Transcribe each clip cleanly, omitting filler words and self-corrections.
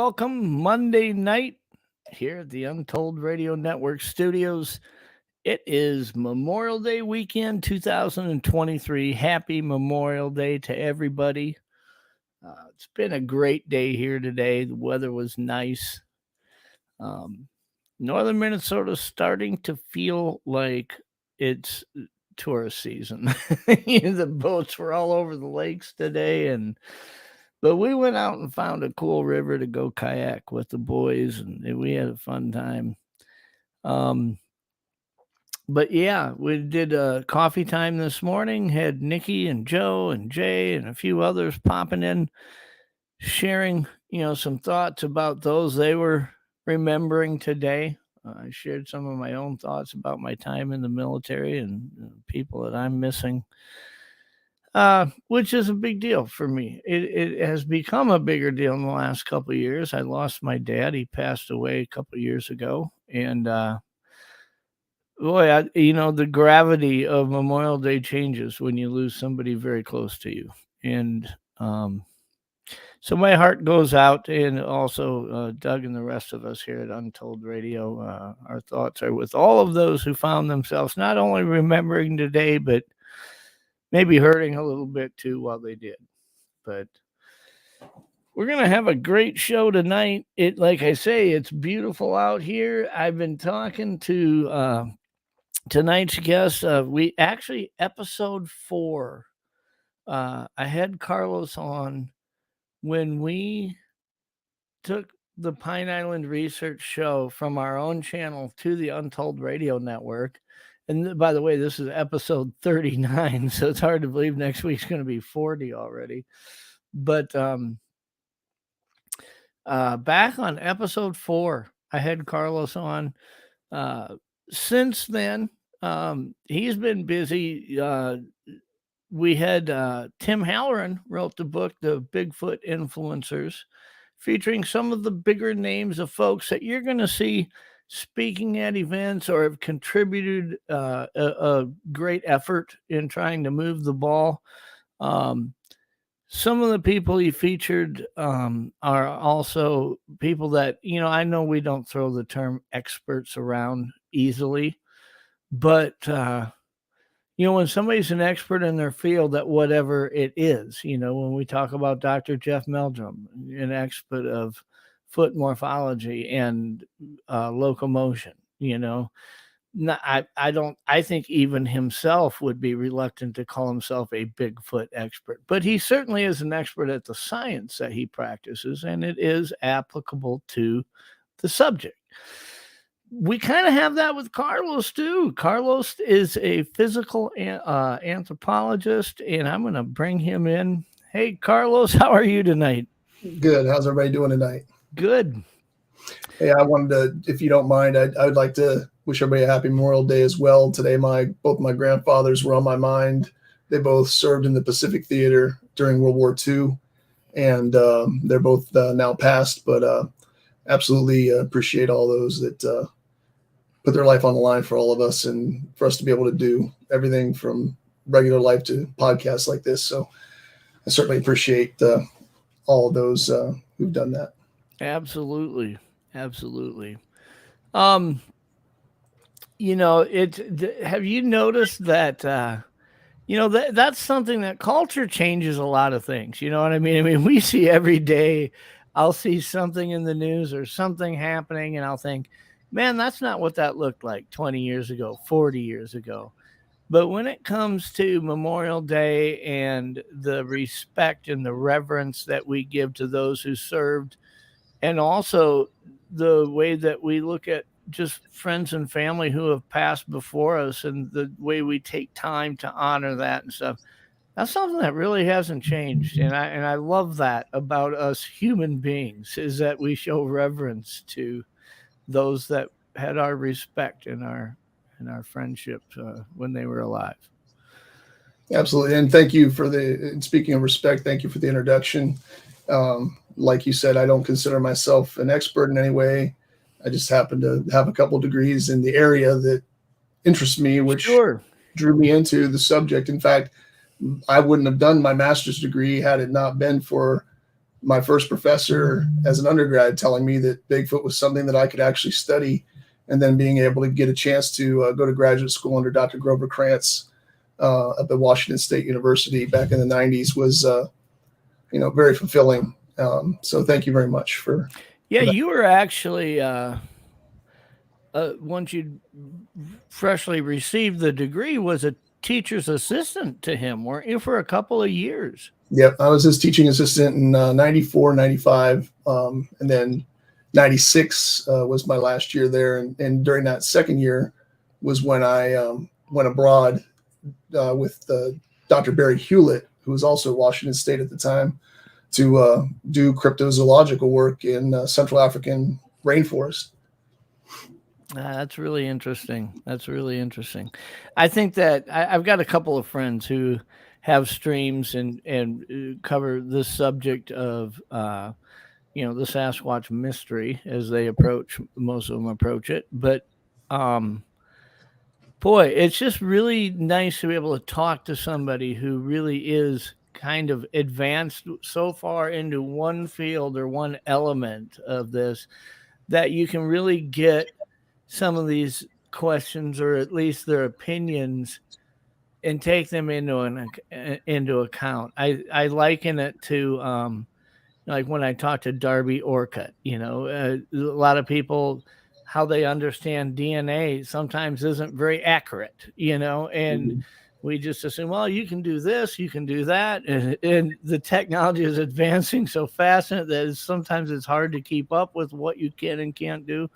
welcome Monday night here at the Untold Radio Network studios. It is Memorial Day weekend 2023. Happy Memorial Day to everybody. It's been a great day here today. The weather was nice. Um, Northern Minnesota's starting to feel like it's tourist season. The boats were all over the lakes today, but we went out and found a cool river to go kayak with the boys, and we had a fun time. But yeah, we did a coffee time this morning, had Nikki and Joe and Jay and a few others popping in, sharing, some thoughts about those they were remembering today. I shared some of my own thoughts about my time in the military and people that I'm missing. Which is a big deal for me. It has become a bigger deal in the last couple of years. I lost my dad. He passed away a couple of years ago. And boy, the gravity of Memorial Day changes when you lose somebody very close to you. And so my heart goes out, and also Doug and the rest of us here at Untold Radio. Our thoughts are with all of those who found themselves not only remembering today, but maybe hurting a little bit too while they did. But we're going to have a great show tonight. Like I say, it's beautiful out here. I've been talking to tonight's guest. We actually, episode 4, I had Carlos on when we took the Pine Island Research Show from our own channel to the Untold Radio Network. And by the way, this is episode 39, so it's hard to believe next week's going to be 40 already. But back on episode 4, I had Carlos on. Since then, he's been busy. We had Tim Halloran wrote the book, The Bigfoot Influencers, featuring some of the bigger names of folks that you're going to see speaking at events or have contributed a great effort in trying to move the ball. Some of the people he featured are also people that, I know we don't throw the term experts around easily, but, when somebody's an expert in their field at whatever it is, when we talk about Dr. Jeff Meldrum, an expert of foot morphology and locomotion, I think even himself would be reluctant to call himself a Bigfoot expert, but he certainly is an expert at the science that he practices, and it is applicable to the subject. We kind of have that with Carlos too. Carlos is a physical anthropologist, and I'm going to bring him in. Hey, Carlos, how are you tonight? Good. How's everybody doing tonight? Good. Hey, I wanted to, if you don't mind, I would like to wish everybody a happy Memorial Day as well. Today, both my grandfathers were on my mind. They both served in the Pacific Theater during World War II, and they're both now passed, but absolutely appreciate all those that put their life on the line for all of us and for us to be able to do everything from regular life to podcasts like this. So I certainly appreciate all of those who've done that. Absolutely. Have you noticed that, that's something that culture changes a lot of things. You know what I mean? I mean, we see every day, I'll see something in the news or something happening, and I'll think, man, that's not what that looked like 20 years ago, 40 years ago. But when it comes to Memorial Day and the respect and the reverence that we give to those who served, and also the way that we look at just friends and family who have passed before us and the way we take time to honor that and stuff, that's something that really hasn't changed. And I love that about us human beings, is that we show reverence to those that had our respect and our friendship when they were alive. Absolutely. And thank you speaking of respect, thank you for the introduction. Like you said, I don't consider myself an expert in any way. I just happen to have a couple degrees in the area that interests me, which drew me into the subject. In fact, I wouldn't have done my master's degree had it not been for my first professor as an undergrad telling me that Bigfoot was something that I could actually study, and then being able to get a chance to go to graduate school under Dr. Grover Krantz up at Washington State University back in the 90s was, very fulfilling. So thank you very much for that. You were actually, once you freshly received the degree, was a teacher's assistant to him, weren't you, for a couple of years? Yep, I was his teaching assistant in 94, 95, and then 96 was my last year there. And during that second year was when I went abroad with Dr. Barry Hewlett, who was also at Washington State at the time, to do cryptozoological work in Central African rainforest. That's really interesting. I think that I've got a couple of friends who have streams and cover this subject of, the Sasquatch mystery as most of them approach it. But, boy, it's just really nice to be able to talk to somebody who really is kind of advanced so far into one field or one element of this that you can really get some of these questions, or at least their opinions, and take them into account. I liken it to like when I talk to Darby Orcutt, a lot of people, how they understand DNA sometimes isn't very accurate, and we just assume, well, you can do this, you can do that. And the technology is advancing so fast that sometimes it's hard to keep up with what you can and can't do.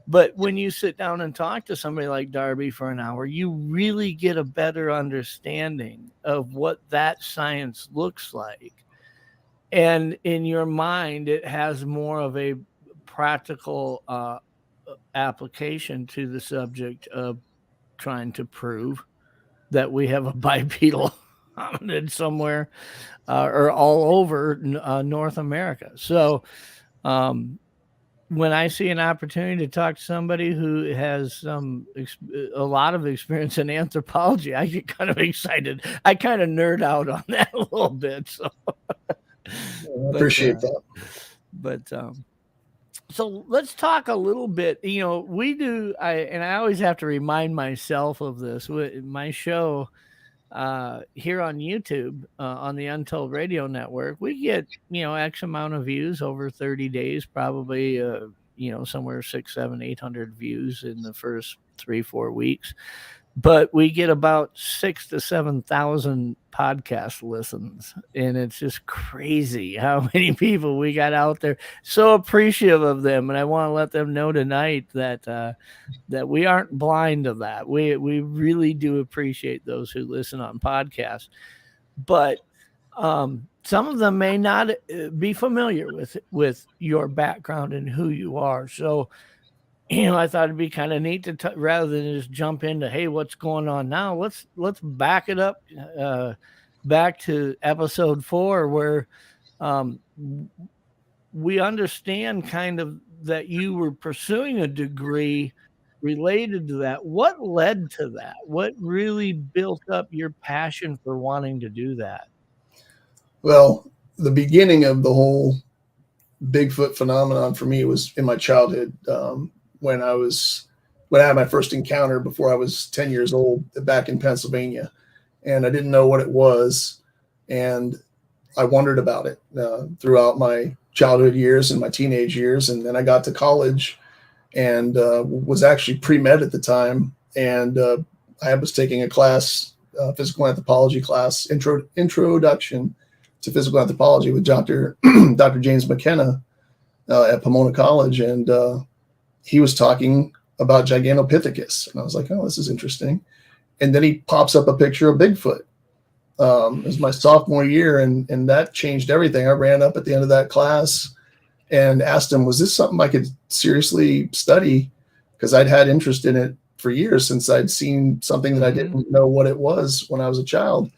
But when you sit down and talk to somebody like Darby for an hour, you really get a better understanding of what that science looks like. And in your mind, it has more of a practical application to the subject of trying to prove that we have a bipedal hominid somewhere or all over North America. So when I see an opportunity to talk to somebody who has a lot of experience in anthropology, I get kind of excited. I kind of nerd out on that a little bit. So I appreciate that. But so let's talk a little bit. We do, I always have to remind myself of this. My show here on YouTube on the Untold Radio Network, we get X amount of views over 30 days, probably somewhere 600, 700, 800 views in the first 3-4 weeks. But we get about 6,000 to 7,000 podcast listens, and it's just crazy how many people we got out there. So appreciative of them, and I want to let them know tonight that we aren't blind to that. We really do appreciate those who listen on podcasts, but some of them may not be familiar with your background and who you are. So I thought it'd be kind of neat to rather than just jump into, hey, what's going on now? Let's back it up back to episode 4, where we understand kind of that you were pursuing a degree related to that. What led to that? What really built up your passion for wanting to do that? Well, the beginning of the whole Bigfoot phenomenon for me was in my childhood. When I had my first encounter before I was 10 years old back in Pennsylvania, and I didn't know what it was. And I wondered about it throughout my childhood years and my teenage years. And then I got to college and was actually pre-med at the time. And I was taking a class, physical anthropology class, introduction to physical anthropology with Dr. James McKenna at Pomona College. And he was talking about Gigantopithecus. And I was like, oh, this is interesting. And then he pops up a picture of Bigfoot. It was my sophomore year, and that changed everything. I ran up at the end of that class and asked him, was this something I could seriously study? Because I'd had interest in it for years since I'd seen something that I didn't know what it was when I was a child.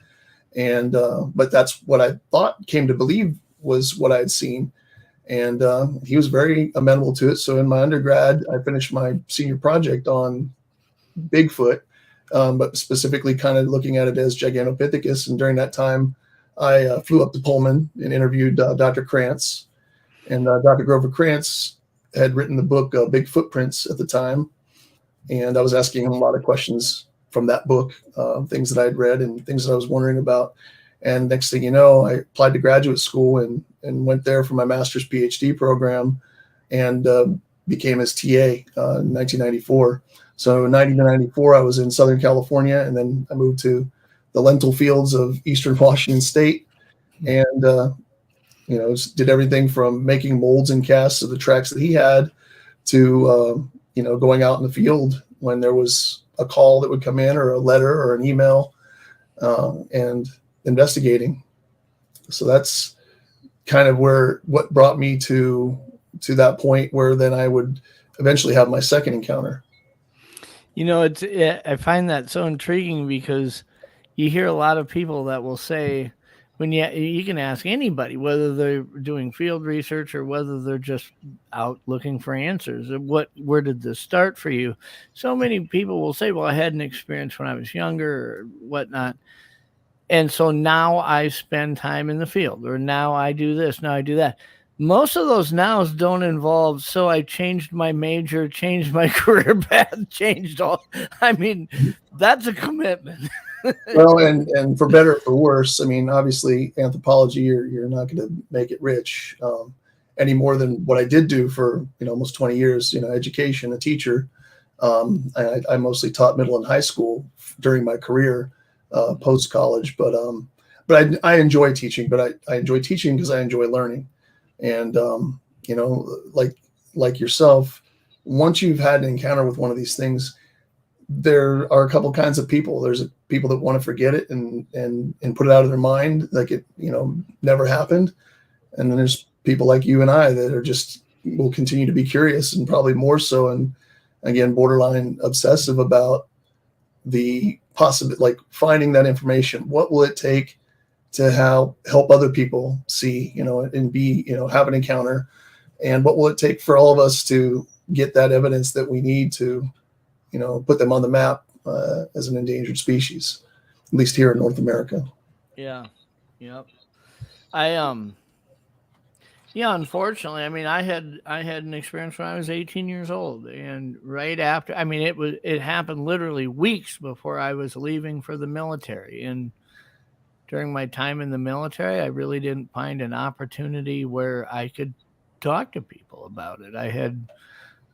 And but that's what I thought, came to believe was what I had seen. And he was very amenable to it. So in my undergrad, I finished my senior project on Bigfoot, but specifically kind of looking at it as Gigantopithecus. And during that time, I flew up to Pullman and interviewed Dr. Krantz. And Dr. Grover Krantz had written the book Big Footprints at the time. And I was asking him a lot of questions from that book, things that I'd read and things that I was wondering about. And next thing you know, I applied to graduate school and went there for my master's PhD program and became his TA in 1994. So in 1994, I was in Southern California, and then I moved to the lentil fields of Eastern Washington State, and did everything from making molds and casts of the tracks that he had to going out in the field when there was a call that would come in or a letter or an email, and investigating. So that's kind of what brought me to that point where then I would eventually have my second encounter. I find that so intriguing because you hear a lot of people that will say, when you can ask anybody whether they're doing field research or whether they're just out looking for answers, where did this start for you? So many people will say, well, I had an experience when I was younger or whatnot, and so now I spend time in the field, or now I do this, now I do that. Most of those nows don't involve, so I changed my major, changed my career path, changed all. I mean, that's a commitment. Well, and for better or for worse, I mean, obviously, anthropology, you're not going to make it rich any more than what I did do for almost 20 years. Education, a teacher. I mostly taught middle and high school during my career, post college. But I enjoy teaching. But I enjoy teaching because I enjoy learning. And like yourself, once you've had an encounter with one of these things, there are a couple kinds of people. There's people that want to forget it and put it out of their mind, like it never happened. And then there's people like you and I that are will continue to be curious, and probably more so, and again, borderline obsessive about the possibility, like finding that information. What will it take to help other people see, and be, have an encounter, and what will it take for all of us to get that evidence that we need to, put them on the map as an endangered species, at least here in North America. Yeah. Yep. Unfortunately, I mean, I had an experience when I was 18 years old, and right after, I mean, it happened literally weeks before I was leaving for the military. And during my time in the military, I really didn't find an opportunity where I could talk to people about it. I had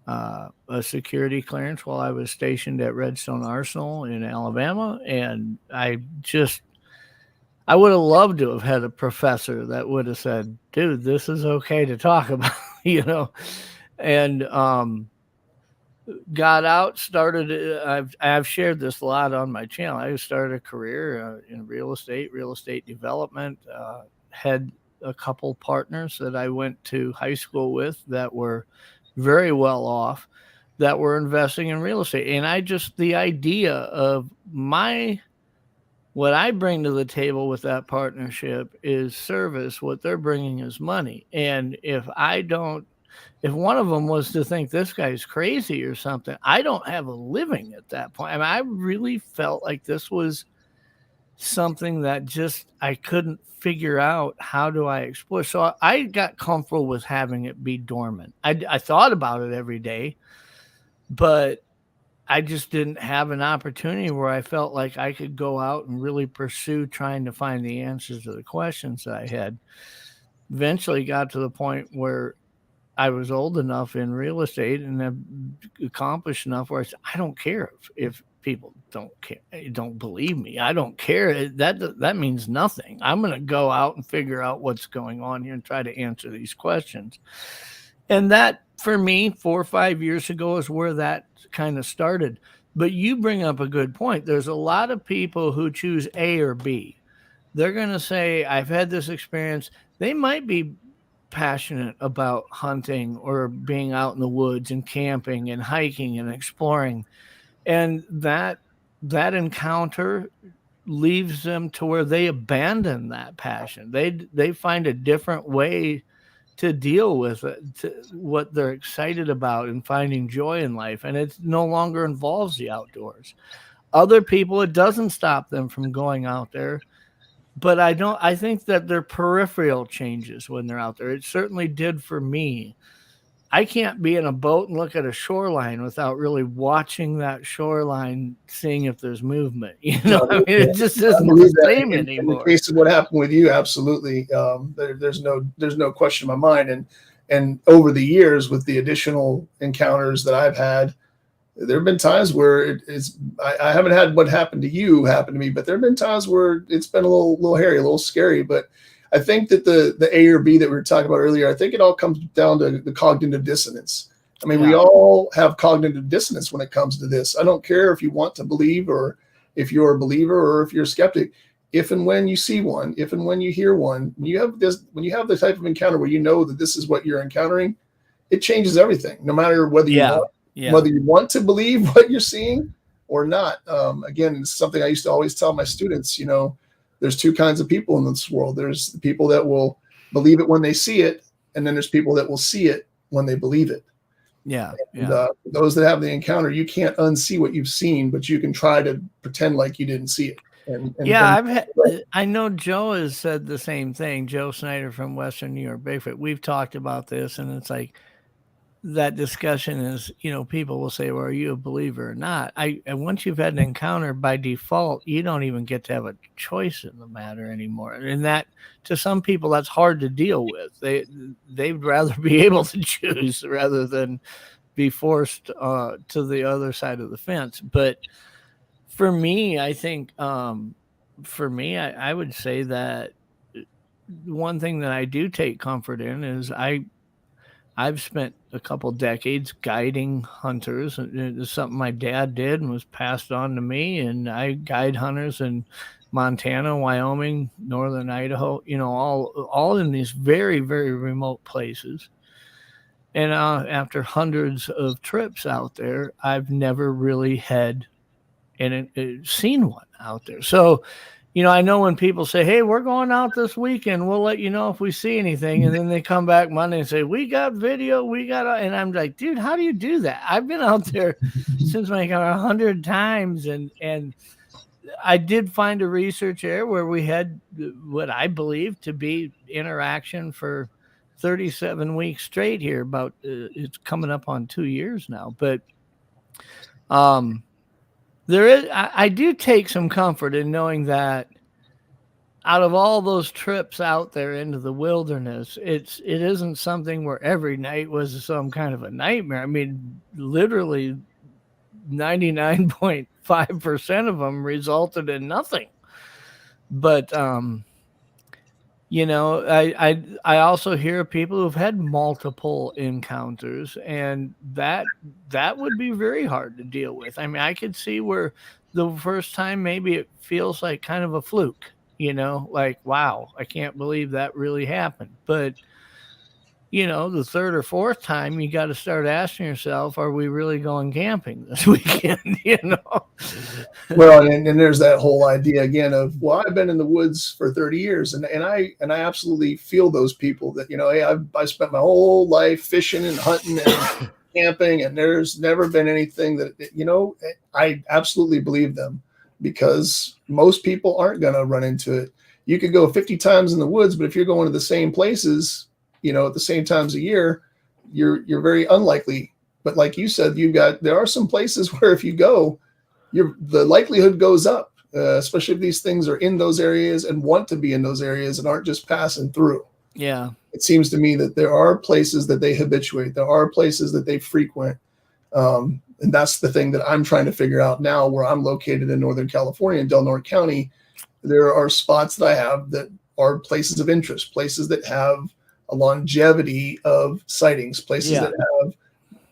a security clearance while I was stationed at Redstone Arsenal in Alabama, and I would have loved to have had a professor that would have said, dude, this is okay to talk about, and got out, started, I've shared this a lot on my channel. I started a career in real estate development, had a couple partners that I went to high school with that were very well off, that were investing in real estate. And the idea of what I bring to the table with that partnership is service. What they're bringing is money. And if one of them was to think this guy's crazy or something, I don't have a living at that point. I mean, I really felt like this was something that I couldn't figure out, how do I explore. So I got comfortable with having it be dormant. I thought about it every day, but I just didn't have an opportunity where I felt like I could go out and really pursue trying to find the answers to the questions that I had. Eventually got to the point where I was old enough in real estate and have accomplished enough where I said, I don't care if people don't believe me. I don't care. That means nothing. I'm going to go out and figure out what's going on here and try to answer these questions. And that, for me, 4 or 5 years ago, is where that kind of started. But you bring up a good point. There's a lot of people who choose A or B. They're going to say, I've had this experience. They might be passionate about hunting or being out in the woods and camping and hiking and exploring. And that encounter leaves them to where they abandon that passion. They find a different way to deal with it, to what they're excited about and finding joy in life. And it no longer involves the outdoors. Other people, it doesn't stop them from going out there, but I think that their peripheral changes when they're out there. It certainly did for me. I can't be in a boat and look at a shoreline without really watching that shoreline, seeing if there's movement. No, I mean, it just I isn't the believe that same in the anymore. case of what happened with you, absolutely. There's no question in my mind. And over the years, with the additional encounters that I've had, there have been times where I haven't had what happened to you happen to me, but there have been times where it's been a little hairy, a little scary. But I think that the A or B that we were talking about earlier, I think it all comes down to the cognitive dissonance. I mean, we all have cognitive dissonance when it comes to this. I don't care if you want to believe or if you're a believer or if you're a skeptic. If and when you see one, if and when you hear one, when you have the type of encounter where you know that this is what you're encountering, it changes everything, no matter whether you want to believe what you're seeing or not. Again, it's something I used to always tell my students, there's two kinds of people in this world. There's the people that will believe it when they see it, and then there's people that will see it when they believe it. Those that have the encounter, you can't unsee what you've seen, but you can try to pretend like you didn't see it. I know Joe has said the same thing. Joe Snyder from Western New York Bigfoot. We've talked about this, and it's like, that discussion is, people will say, well, are you a believer or not? And once you've had an encounter, by default, you don't even get to have a choice in the matter anymore. And that, to some people, that's hard to deal with. They'd rather be able to choose rather than be forced to the other side of the fence. But for me, I think, I would say that one thing that I do take comfort in is I've spent a couple decades guiding hunters. It's something my dad did and was passed on to me. And I guide hunters in Montana, Wyoming, northern Idaho, all in these very, very remote places. And after hundreds of trips out there, I've never really had seen one out there. So, I know when people say, hey, we're going out this weekend, we'll let you know if we see anything. And then they come back Monday and say, we got video, and I'm like, dude, how do you do that? I've been out there since 100 times. And I did find a research error where we had what I believe to be interaction for 37 weeks straight here. It's coming up on 2 years now. But I do take some comfort in knowing that out of all those trips out there into the wilderness, it isn't something where every night was some kind of a nightmare. I mean, literally 99.5% of them resulted in nothing. But I also hear people who've had multiple encounters, and that would be very hard to deal with. I mean, I could see where the first time maybe it feels like kind of a fluke, like, wow, I can't believe that really happened. But the third or fourth time, you got to start asking yourself, are we really going camping this weekend? Well, and there's that whole idea again of, well, I've been in the woods for 30 years, and I absolutely feel those people that, hey, I spent my whole life fishing and hunting and camping, and there's never been anything that, I absolutely believe them, because most people aren't going to run into it. You could go 50 times in the woods, but if you're going to the same places, at the same times a year, you're very unlikely. But like you said, there are some places where if you go, the likelihood goes up, especially if these things are in those areas and want to be in those areas and aren't just passing through. Yeah. It seems to me that there are places that they habituate. There are places that they frequent. And that's the thing that I'm trying to figure out now, where I'm located in Northern California, in Del Norte County. There are spots that I have that are places of interest, places that have a longevity of sightings, places that have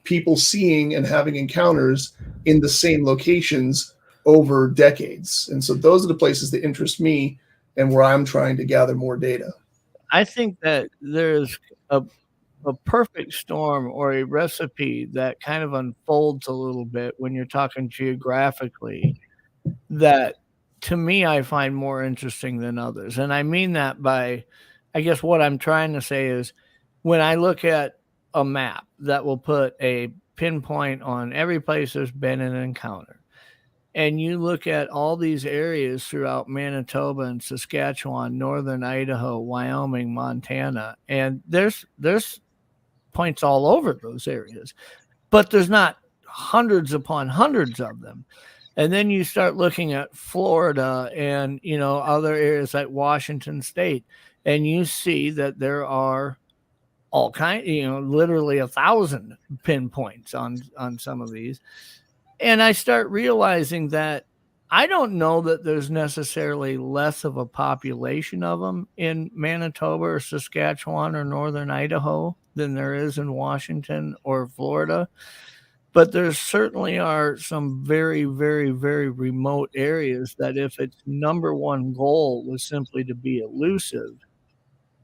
people seeing and having encounters in the same locations over decades. And so those are the places that interest me and where I'm trying to gather more data. I think that there's a perfect storm or a recipe that kind of unfolds a little bit when you're talking geographically, that to me I find more interesting than others. And I mean that by, I guess what I'm trying to say is, when I look at a map that will put a pinpoint on every place there's been an encounter, and you look at all these areas throughout Manitoba and Saskatchewan, northern Idaho, Wyoming, Montana, and there's points all over those areas, but there's not hundreds upon hundreds of them. And then you start looking at Florida and, other areas like Washington State, and you see that there are all kinds, literally 1,000 pinpoints on some of these. And I start realizing that I don't know that there's necessarily less of a population of them in Manitoba or Saskatchewan or northern Idaho than there is in Washington or Florida. But there certainly are some very, very, very remote areas that if its number one goal was simply to be elusive,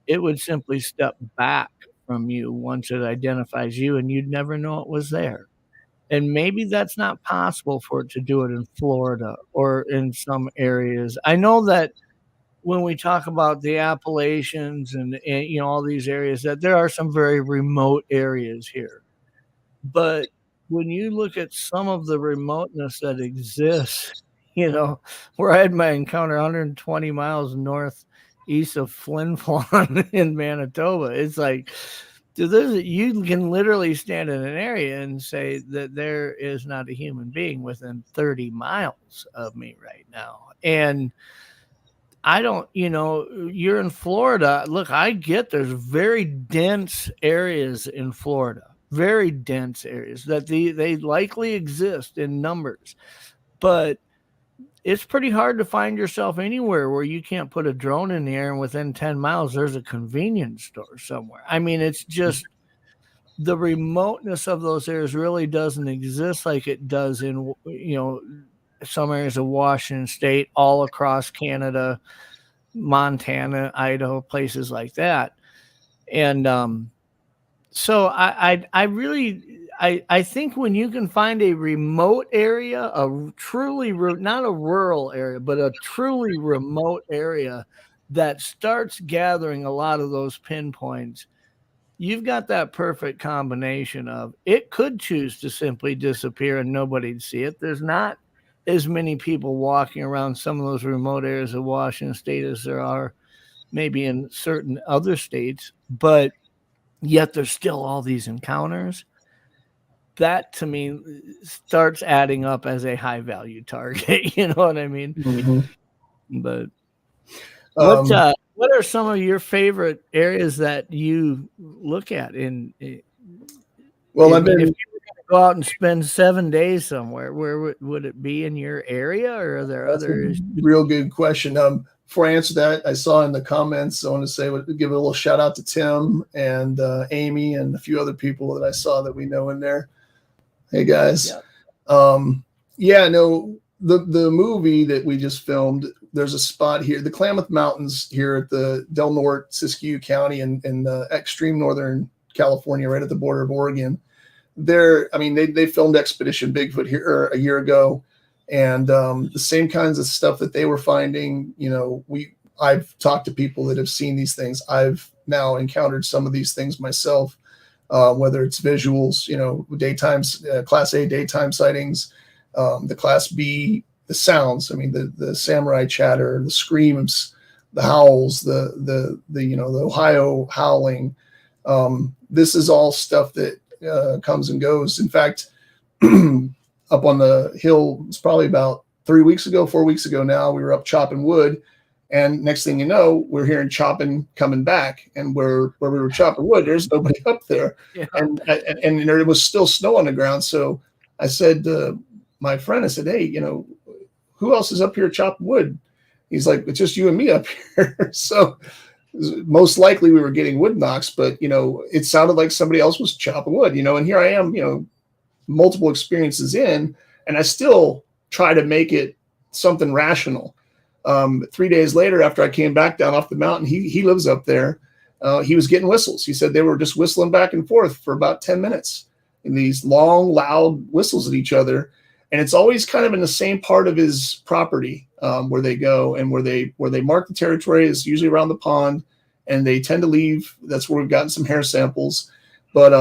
it would simply step back from you once it identifies you, and you'd never know it was there. And maybe that's not possible for it to do it in Florida or in some areas. I know that when we talk about the Appalachians and all these areas, that there are some very remote areas here. But when you look at some of the remoteness that exists, where I had my encounter 120 miles northeast of Flin Flon in Manitoba, it's like, you can literally stand in an area and say that there is not a human being within 30 miles of me right now. And I don't, you're in Florida. Look, I get there's very dense areas in Florida, very dense areas that they likely exist in numbers, but it's pretty hard to find yourself anywhere where you can't put a drone in the air and within 10 miles, there's a convenience store somewhere. I mean, it's just the remoteness of those areas really doesn't exist like it does in, some areas of Washington State, all across Canada, Montana, Idaho, places like that. And so I really think when you can find a remote area, a truly not a rural area, but a truly remote area that starts gathering a lot of those pinpoints, you've got that perfect combination of it could choose to simply disappear and nobody'd see it. There's not as many people walking around some of those remote areas of Washington State as there are maybe in certain other states, but yet there's still all these encounters. That to me starts adding up as a high value target. You know what I mean? Mm-hmm. But what are some of your favorite areas that you look at in? Well, if you were going to go out and spend 7 days somewhere, where would it be in your area, or are there others? Real good question. Before I answer that, I saw in the comments, I want to say, give a little shout out to Tim and Amy and a few other people that I saw that we know in there. Hey guys. Yeah. The movie that we just filmed, there's a spot here, the Klamath Mountains here at the Del Norte, Siskiyou County in extreme northern California, right at the border of Oregon. They filmed Expedition Bigfoot here a year ago, and the same kinds of stuff that they were finding, I've talked to people that have seen these things. I've now encountered some of these things myself, whether it's visuals, daytime, Class A daytime sightings, the Class B, the sounds. The samurai chatter, the screams, the howls, the Ohio howling. This is all stuff that comes and goes. In fact, up on the hill, it's probably about 4 weeks ago now, we were up chopping wood, and next thing you know, we're hearing chopping coming back, and where we were chopping wood, there's nobody up there. Yeah. And there was still snow on the ground. So I said to my friend, I said, hey, who else is up here chopping wood? He's like, it's just you and me up here. So most likely we were getting wood knocks, but it sounded like somebody else was chopping wood, and here I am, multiple experiences in, and I still try to make it something rational. 3 days later, after I came back down off the mountain, he lives up there. He was getting whistles. He said they were just whistling back and forth for about 10 minutes in these long, loud whistles at each other. And it's always kind of in the same part of his property where they go, and where they mark the territory is usually around the pond, and they tend to leave. That's where we've gotten some hair samples, but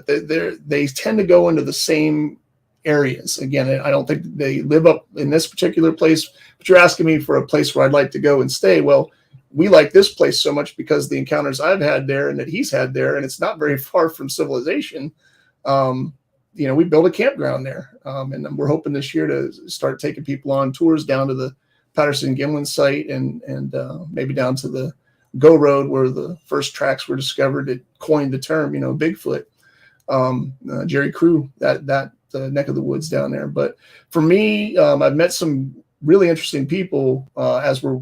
they tend to go into the same areas. Again, I don't think they live up in this particular place, but you're asking me for a place where I'd like to go and stay. Well, we like this place so much because the encounters I've had there and that he's had there, and it's not very far from civilization. We built a campground there, and we're hoping this year to start taking people on tours down to the Patterson-Gimlin site and maybe down to the Go Road where the first tracks were discovered. It coined the term, Bigfoot. Jerry Crew, that neck of the woods down there. But for me, I've met some really interesting people as we're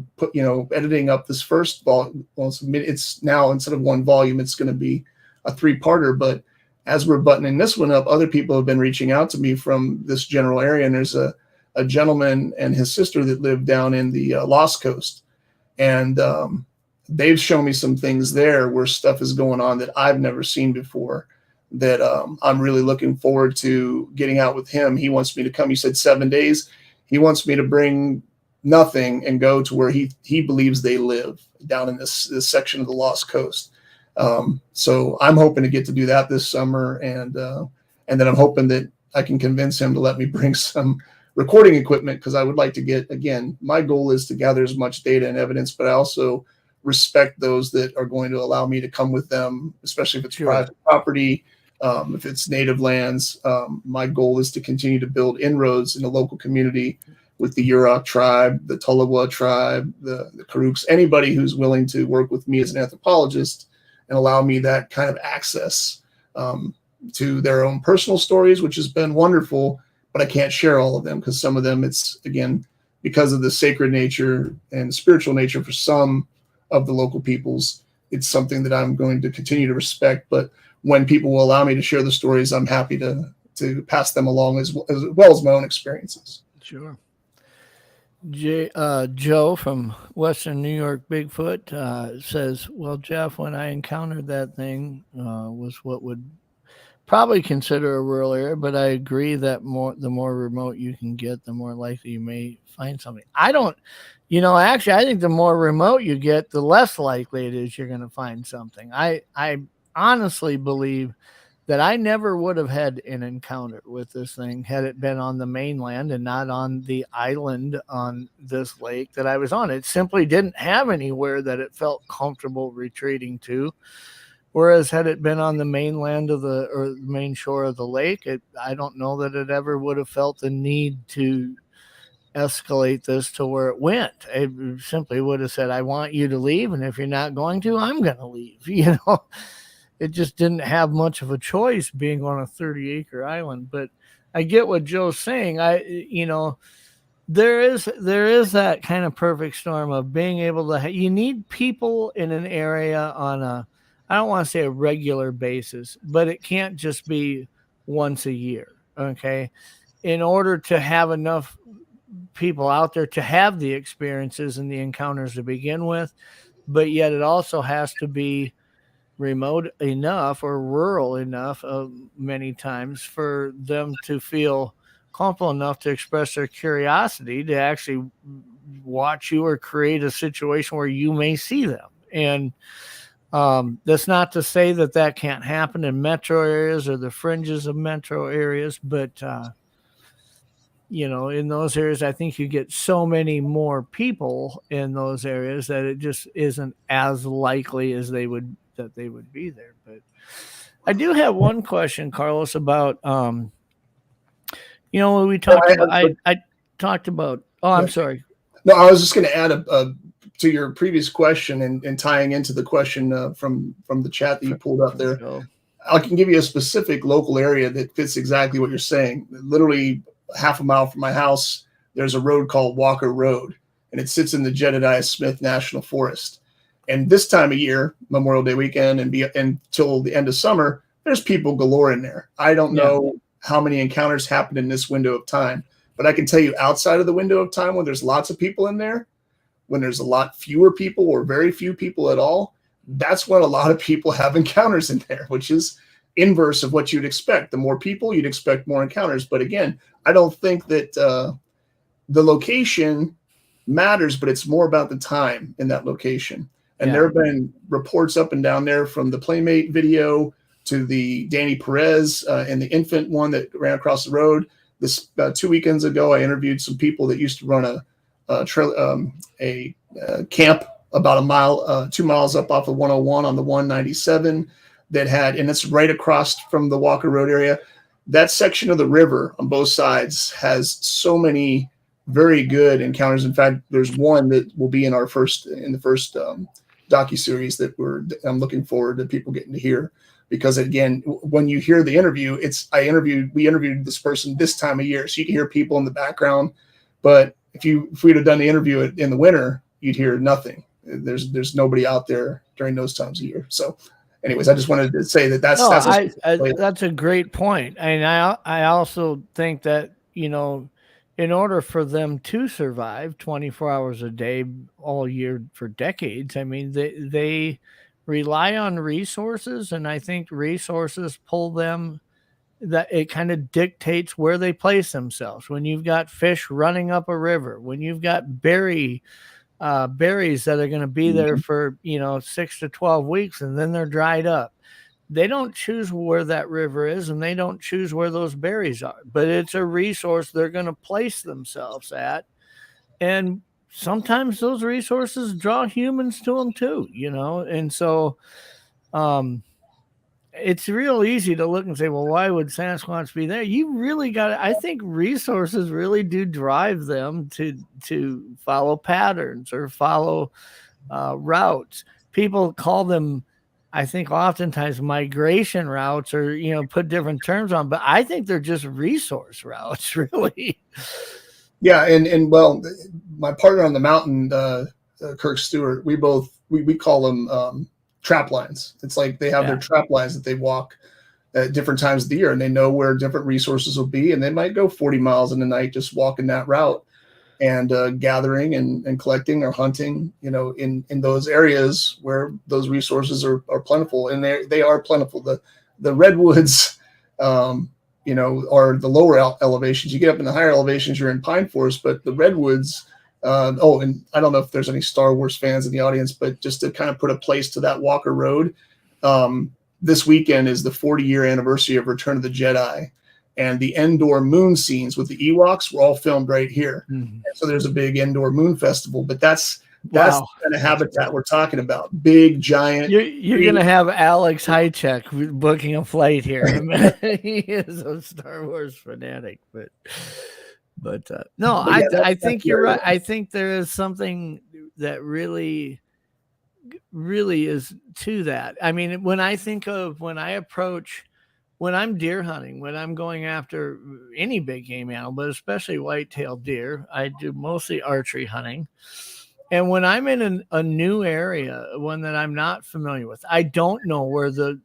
editing up this first volume. Well, it's now, instead of one volume, it's going to be a 3-parter. But as we're buttoning this one up, other people have been reaching out to me from this general area. And there's a gentleman and his sister that live down in the Lost Coast. And they've shown me some things there where stuff is going on that I've never seen before, that I'm really looking forward to getting out with him. He wants me to come. He said 7 days. He wants me to bring nothing and go to where he believes they live down in this section of the Lost Coast. So I'm hoping to get to do that this summer. And then I'm hoping that I can convince him to let me bring some recording equipment, because I would like to get, again, my goal is to gather as much data and evidence, but I also respect those that are going to allow me to come with them, especially if it's private property, if it's native lands. My goal is to continue to build inroads in the local community with the Yurok tribe, the Tulawa tribe, the Karuks, anybody who's willing to work with me as an anthropologist and allow me that kind of access to their own personal stories, which has been wonderful, but I can't share all of them because some of them, it's, again, because of the sacred nature and spiritual nature for some of the local peoples, it's something that I'm going to continue to respect. But when people will allow me to share the stories, I'm happy to pass them along as well as my own experiences. Sure. Joe from Western New York Bigfoot says, well, Jeff, when I encountered that thing, was what would probably consider a rural area, but I agree that the more remote you can get, the more likely you may find something. Actually, I think the more remote you get, the less likely it is you're going to find something. I honestly believe that I never would have had an encounter with this thing had it been on the mainland and not on the island on this lake that I was on. It simply didn't have anywhere that it felt comfortable retreating to. Whereas had it been on the mainland or the main shore of the lake, I don't know that it ever would have felt the need to escalate this to where it went. It simply would have said, I want you to leave, and if you're not going to, I'm going to leave. It just didn't have much of a choice being on a 30-acre island. But I get what Joe's saying. There is that kind of perfect storm of being able to. You need people in an area on a, I don't want to say a regular basis, but it can't just be once a year. Okay, in order to have enough people out there to have the experiences and the encounters to begin with, but yet it also has to be remote enough or rural enough many times for them to feel comfortable enough to express their curiosity to actually watch you or create a situation where you may see them. And that's not to say that can't happen in metro areas or the fringes of metro areas, but in those areas, I think you get so many more people in those areas that it just isn't as likely as they would be there. But I do have one question, Carlos, about when we talked about, I talked about. Oh, I'm sorry. No, I was just going to add to your previous question and tying into the question from the chat that you pulled up there. I can give you a specific local area that fits exactly what you're saying. Literally half a mile from my house, there's a road called Walker Road, and it sits in the Jedediah Smith National Forest. And this time of year, Memorial Day weekend until the end of summer, there's people galore in there. I don't know how many encounters happen in this window of time, but I can tell you outside of the window of time when there's lots of people in there, when there's a lot fewer people or very few people at all, that's when a lot of people have encounters in there, which is inverse of what you'd expect. The more people, you'd expect more encounters. But again, I don't think that the location matters, but it's more about the time in that location. And there have been reports up and down there from the Playmate video to the Danny Perez and the infant one that ran across the road. This 2 weekends ago, I interviewed some people that used to run a camp about a mile, 2 miles up off of 101 on the 197 that had, and it's right across from the Walker Road area. That section of the river on both sides has so many very good encounters. In fact, there's one that will be in the first docuseries that I'm looking forward to people getting to hear. Because again, when you hear the interview, we interviewed this person this time of year, so you can hear people in the background. But if we'd have done the interview in the winter, you'd hear nothing. There's nobody out there during those times of year. So, anyways, I just wanted to say that's that's a great point. And I also think that, you know, in order for them to survive 24 hours a day all year for decades, I mean, they rely on resources, and I think resources pull them, that it kind of dictates where they place themselves. When you've got fish running up a river, when you've got berries that are going to be there for, you know, 6 to 12 weeks, and then they're dried up. They don't choose where that river is, and they don't choose where those berries are, but it's a resource they're going to place themselves at. And sometimes those resources draw humans to them too, you know? And so, it's real easy to look and say, well, why would Sasquatch be there? You really got to, I think resources really do drive them to follow patterns or follow routes. People call them, I think, oftentimes migration routes, or, you know, put different terms on, but I think they're just resource routes, really. Yeah. And well, my partner on the mountain, Kirk Stewart, we call them trap lines. It's like they have their trap lines that they walk at different times of the year, and they know where different resources will be. And they might go 40 miles in the night, just walking that route and gathering and collecting or hunting, you know, in those areas where those resources are plentiful. And they are plentiful. The redwoods, you know, are the lower elevations. You get up in the higher elevations, you're in pine forest, but the redwoods, and I don't know if there's any Star Wars fans in the audience, but just to kind of put a place to that Walker Road, this weekend is the 40-year anniversary of Return of the Jedi, and the Endor moon scenes with the Ewoks were all filmed right here. Mm-hmm. So there's a big Endor moon festival, but that's the kind of habitat we're talking about. Big, giant. You're going to have Alex Hychek booking a flight here. He is a Star Wars fanatic, but no, I think you're right. I think there is something that really is to that. I mean, when I'm deer hunting, when I'm going after any big game animal, but especially white-tailed deer, I do mostly archery hunting. And when I'm in a new area, one that I'm not familiar with, I don't know where the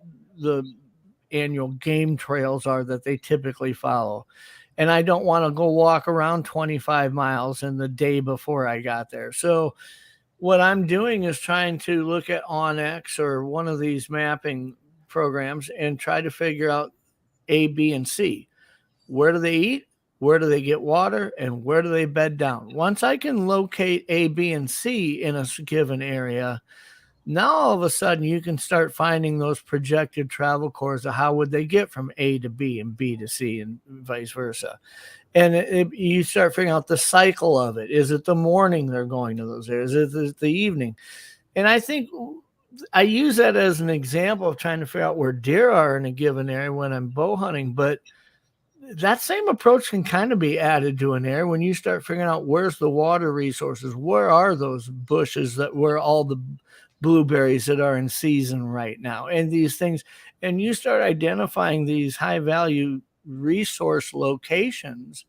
annual game trails are that they typically follow. And I don't want to go walk around 25 miles in the day before I got there. So what I'm doing is trying to look at OnX or one of these mapping programs and try to figure out A, B, and C. Where do they eat? Where do they get water? And where do they bed down? Once I can locate A, B, and C in a given area, now all of a sudden you can start finding those projected travel corridors of how would they get from A to B and B to C and vice versa. And you start figuring out the cycle of it. Is it the morning they're going to those areas? Is it the evening? And I think I use that as an example of trying to figure out where deer are in a given area when I'm bow hunting. But that same approach can kind of be added to an area when you start figuring out where's the water resources, where are those bushes where all the blueberries that are in season right now, and these things. And you start identifying these high value resource locations,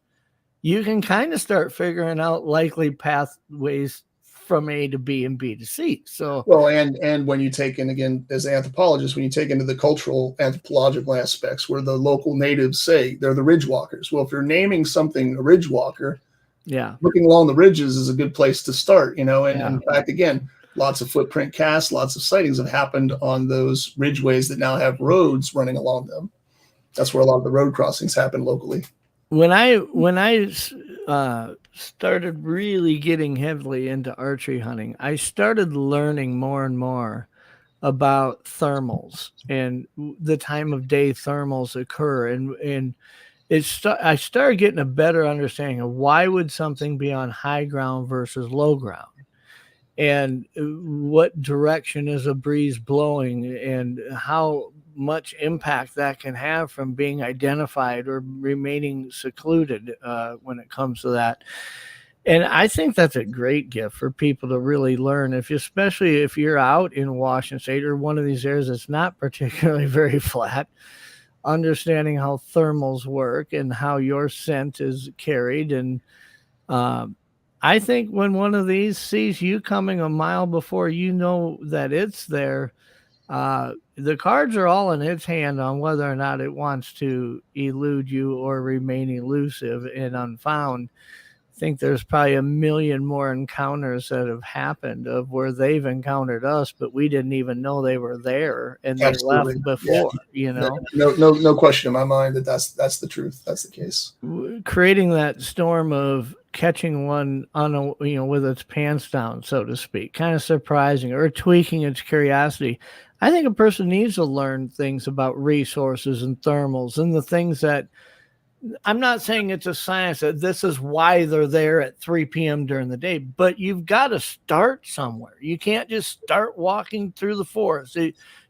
you can kind of start figuring out likely pathways from A to B and B to C. So, well, and when you take in, again, as an anthropologist, when you take into the cultural anthropological aspects where the local natives say they're the ridge walkers. Well, if you're naming something a ridge walker, looking along the ridges is a good place to start, you know, and in fact, again, lots of footprint casts, lots of sightings have happened on those ridgeways that now have roads running along them. That's where a lot of the road crossings happen locally. When I started really getting heavily into archery hunting, I started learning more and more about thermals and the time of day thermals occur. And I started getting a better understanding of why would something be on high ground versus low ground, and what direction is a breeze blowing, and how much impact that can have from being identified or remaining secluded when it comes to that. And I think that's a great gift for people to really learn, especially if you're out in Washington State or one of these areas that's not particularly very flat, understanding how thermals work and how your scent is carried. And I think when one of these sees you coming a mile before you know that it's there, the cards are all in its hand on whether or not it wants to elude you or remain elusive and unfound. I think there's probably a million more encounters that have happened of where they've encountered us, but we didn't even know they were there and they Absolutely. left before, you know. No question in my mind that's the truth. That's the case. Creating that storm of catching one on with its pants down, so to speak, kind of surprising or tweaking its curiosity. I think a person needs to learn things about resources and thermals and the things that, I'm not saying it's a science that this is why they're there at 3 p.m. during the day, but you've got to start somewhere. You can't just start walking through the forest.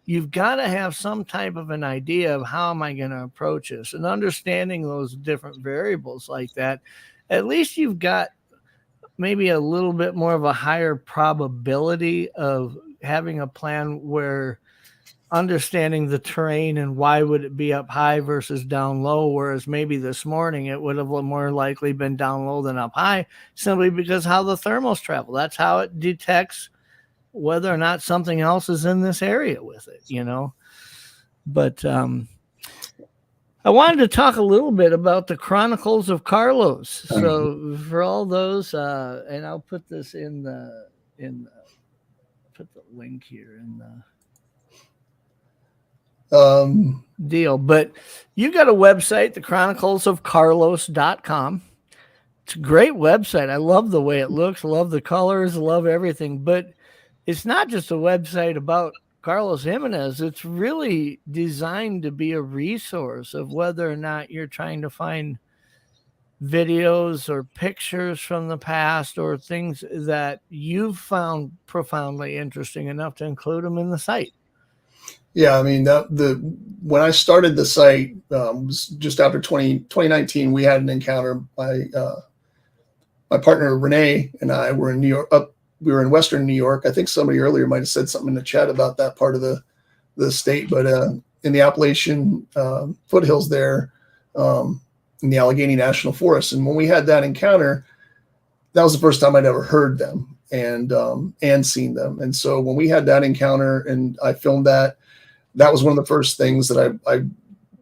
You've got to have some type of an idea of how am I going to approach this, and understanding those different variables like that. At least you've got maybe a little bit more of a higher probability of having a plan where understanding the terrain and why would it be up high versus down low, whereas maybe this morning it would have more likely been down low than up high, simply because how the thermals travel. That's how it detects whether or not something else is in this area with it, you know. But I wanted to talk a little bit about the Chronicles of Carlos. So for all those, and I'll put this put the link here in the deal, but you got a website, the chroniclesofcarlos.com. It's a great website. I love the way it looks, love the colors, love everything, but it's not just a website about Carlos Jimenez. It's really designed to be a resource of whether or not you're trying to find videos or pictures from the past or things that you've found profoundly interesting enough to include them in the site. Yeah, I mean, when I started the site, was just after 2019, we had an encounter. My partner Renee and I were in New York. We were in Western New York. I think somebody earlier might have said something in the chat about that part of the state, but in the Appalachian foothills there, in the Allegheny National Forest. And when we had that encounter, that was the first time I'd ever heard them and seen them. And so when we had that encounter and I filmed that, that was one of the first things that I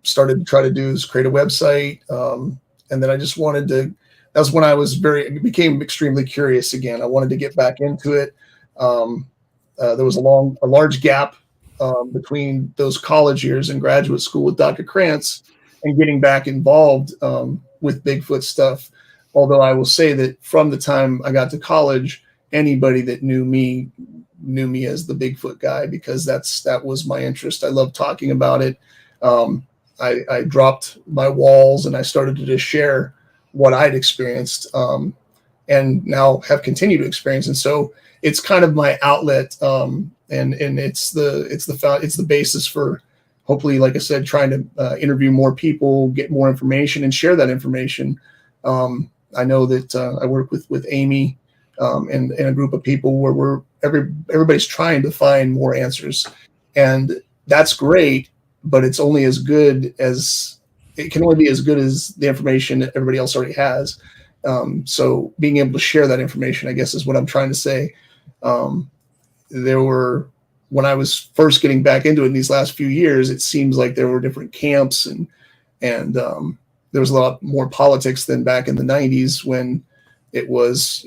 started to try to do is create a website. And then I just wanted to, that was when I became extremely curious again. I wanted to get back into it. There was a large gap between those college years and graduate school with Dr. Krantz and getting back involved with Bigfoot stuff. Although I will say that from the time I got to college, anybody that knew me as the Bigfoot guy, because that was my interest. I loved talking about it. I dropped my walls and I started to just share what I'd experienced and now have continued to experience. And so it's kind of my outlet, and it's the basis for hopefully, like I said, trying to interview more people, get more information, and share that information. I know that I work with Amy and a group of people where everybody's trying to find more answers, and that's great. But it's only as good as it can only be as good as the information that everybody else already has. So being able to share that information, I guess, is what I'm trying to say. When I was first getting back into it in these last few years, it seems like there were different camps and there was a lot more politics than back in the 90s when it was,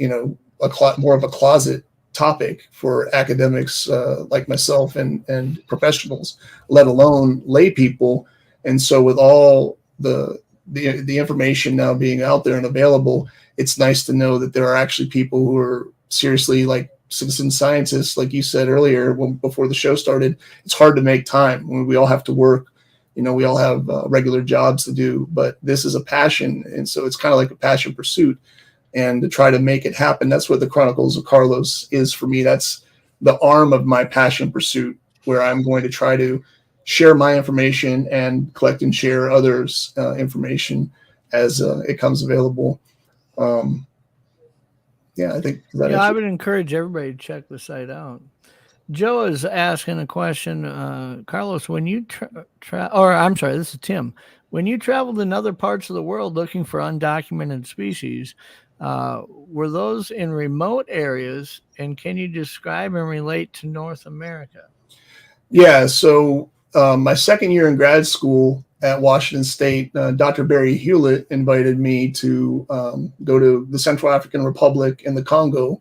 more of a closet topic for academics like myself and professionals, let alone lay people. And so with all the information now being out there and available, it's nice to know that there are actually people who are seriously like citizen scientists, like you said earlier before the show started. It's hard to make time when we all have to work. we all have regular jobs to do, but this is a passion. And so it's kind of like a passion pursuit, and to try to make it happen. That's what the Chronicles of Carlos is for me. That's the arm of my passion pursuit, where I'm going to try to share my information and collect and share others' information as it comes available. I think that I would encourage everybody to check the site out. Joe is asking a question. Carlos, when you I'm sorry, this is Tim. When you traveled in other parts of the world looking for undocumented species, were those in remote areas? And can you describe and relate to North America? Yeah. So my second year in grad school at Washington State, Dr. Barry Hewlett invited me to go to the Central African Republic and the Congo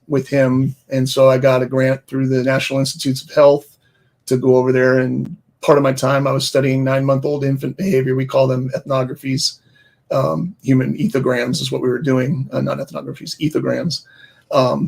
with him. And so I got a grant through the National Institutes of Health to go over there. And part of my time I was studying 9-month-old infant behavior. We call them ethnographies. Human ethograms is what we were doing, not ethnographies, ethograms,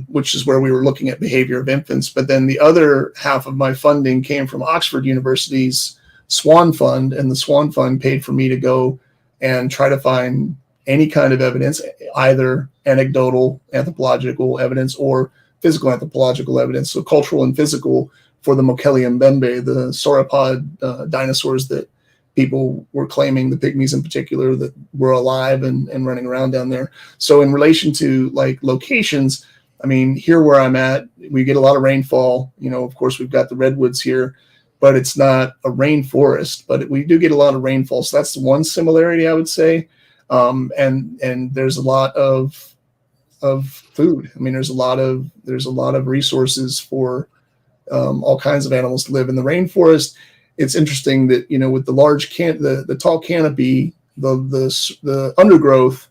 which is where we were looking at behavior of infants. But then the other half of my funding came from Oxford University's Swan Fund, and the Swan Fund paid for me to go and try to find any kind of evidence, either anecdotal anthropological evidence or physical anthropological evidence, so cultural and physical, for the Mokele Mbembe, the sauropod dinosaurs that people were claiming, the pygmies in particular, that were alive and running around down there. So in relation to like locations, I mean, here where I'm at, we get a lot of rainfall. Of course, we've got the redwoods here, but it's not a rainforest, but we do get a lot of rainfall. So that's one similarity, I would say. And there's a lot of food. I mean, there's a lot of resources for all kinds of animals to live in the rainforest. It's interesting that with the large the tall canopy, the undergrowth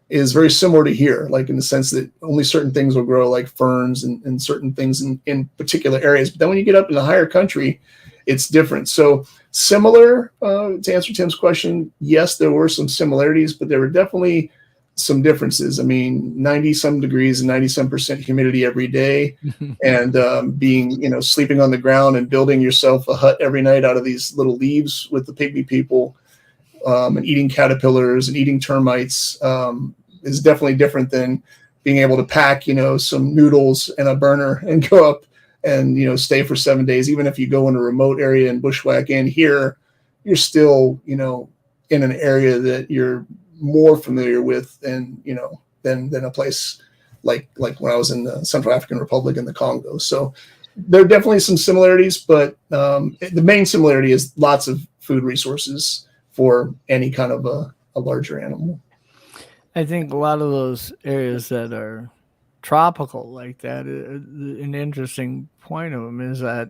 is very similar to here, like in the sense that only certain things will grow, like ferns and certain things in particular areas. But then when you get up in the higher country, it's different. So similar, to answer Tim's question, yes, there were some similarities, but there were definitely some differences. I mean, 90-some degrees and 90-some% humidity every day, and being, sleeping on the ground and building yourself a hut every night out of these little leaves with the pygmy people, and eating caterpillars and eating termites is definitely different than being able to pack, some noodles and a burner and go up and, stay for 7 days. Even if you go in a remote area and bushwhack in here, you're still, in an area that you're more familiar with than a place like when I was in the Central African Republic and the Congo. So there are definitely some similarities, but the main similarity is lots of food resources for any kind of a larger animal. I think a lot of those areas that are tropical like that, an interesting point of them is that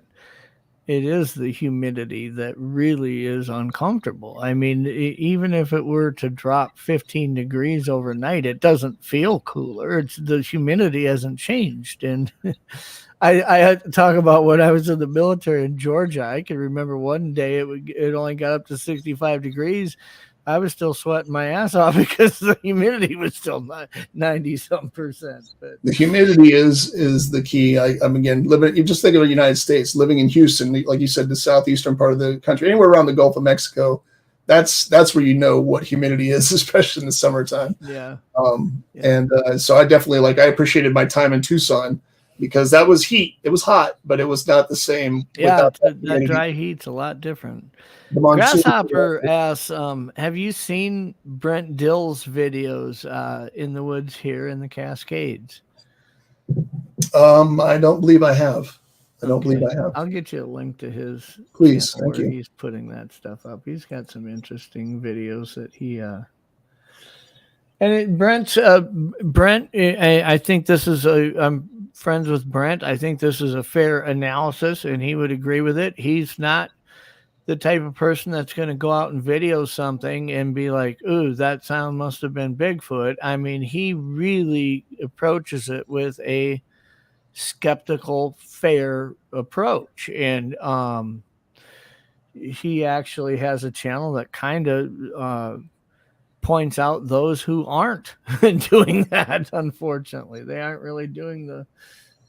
it is the humidity that really is uncomfortable. I mean, even if it were to drop 15 degrees overnight, it doesn't feel cooler. It's the humidity hasn't changed. And I had to talk about when I was in the military in Georgia. I can remember one day it only got up to 65 degrees. I was still sweating my ass off because the humidity was still 90-some%. But the humidity is the key. I'm again living. You just think of the United States, living in Houston, like you said, the southeastern part of the country, anywhere around the Gulf of Mexico. That's where you know what humidity is, especially in the summertime. Yeah. And so I definitely I appreciated my time in Tucson because that was heat. It was hot, but it was not the same. Yeah, that dry heat's a lot different. Grasshopper asks, have you seen Brent Dill's videos in the woods here in the Cascades? I don't believe I have. Believe I have. I'll get you a link to his. Please, thank you. He's putting that stuff up. He's got some interesting videos that he. And Brent, I think this is I'm friends with Brent. I think this is a fair analysis, and he would agree with it. He's not the type of person that's going to go out and video something and be like, ooh, that sound must have been Bigfoot. I mean, he really approaches it with a skeptical, fair approach. And he actually has a channel that kind of points out those who aren't doing that. Unfortunately, they aren't really doing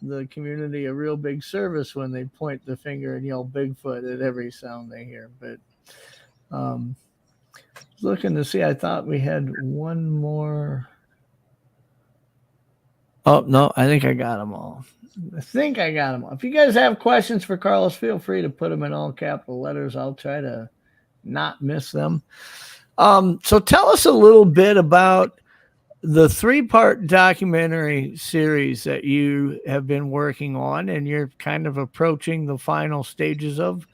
the community a real big service when they point the finger and yell Bigfoot at every sound they hear. But Looking to see, I thought we had one more. Oh, no, I think I got them all. If you guys have questions for Carlos, feel free to put them in all capital letters. I'll try to not miss them. So tell us a little bit about the 3-part documentary series that you have been working on, and you're kind of approaching the final stages of.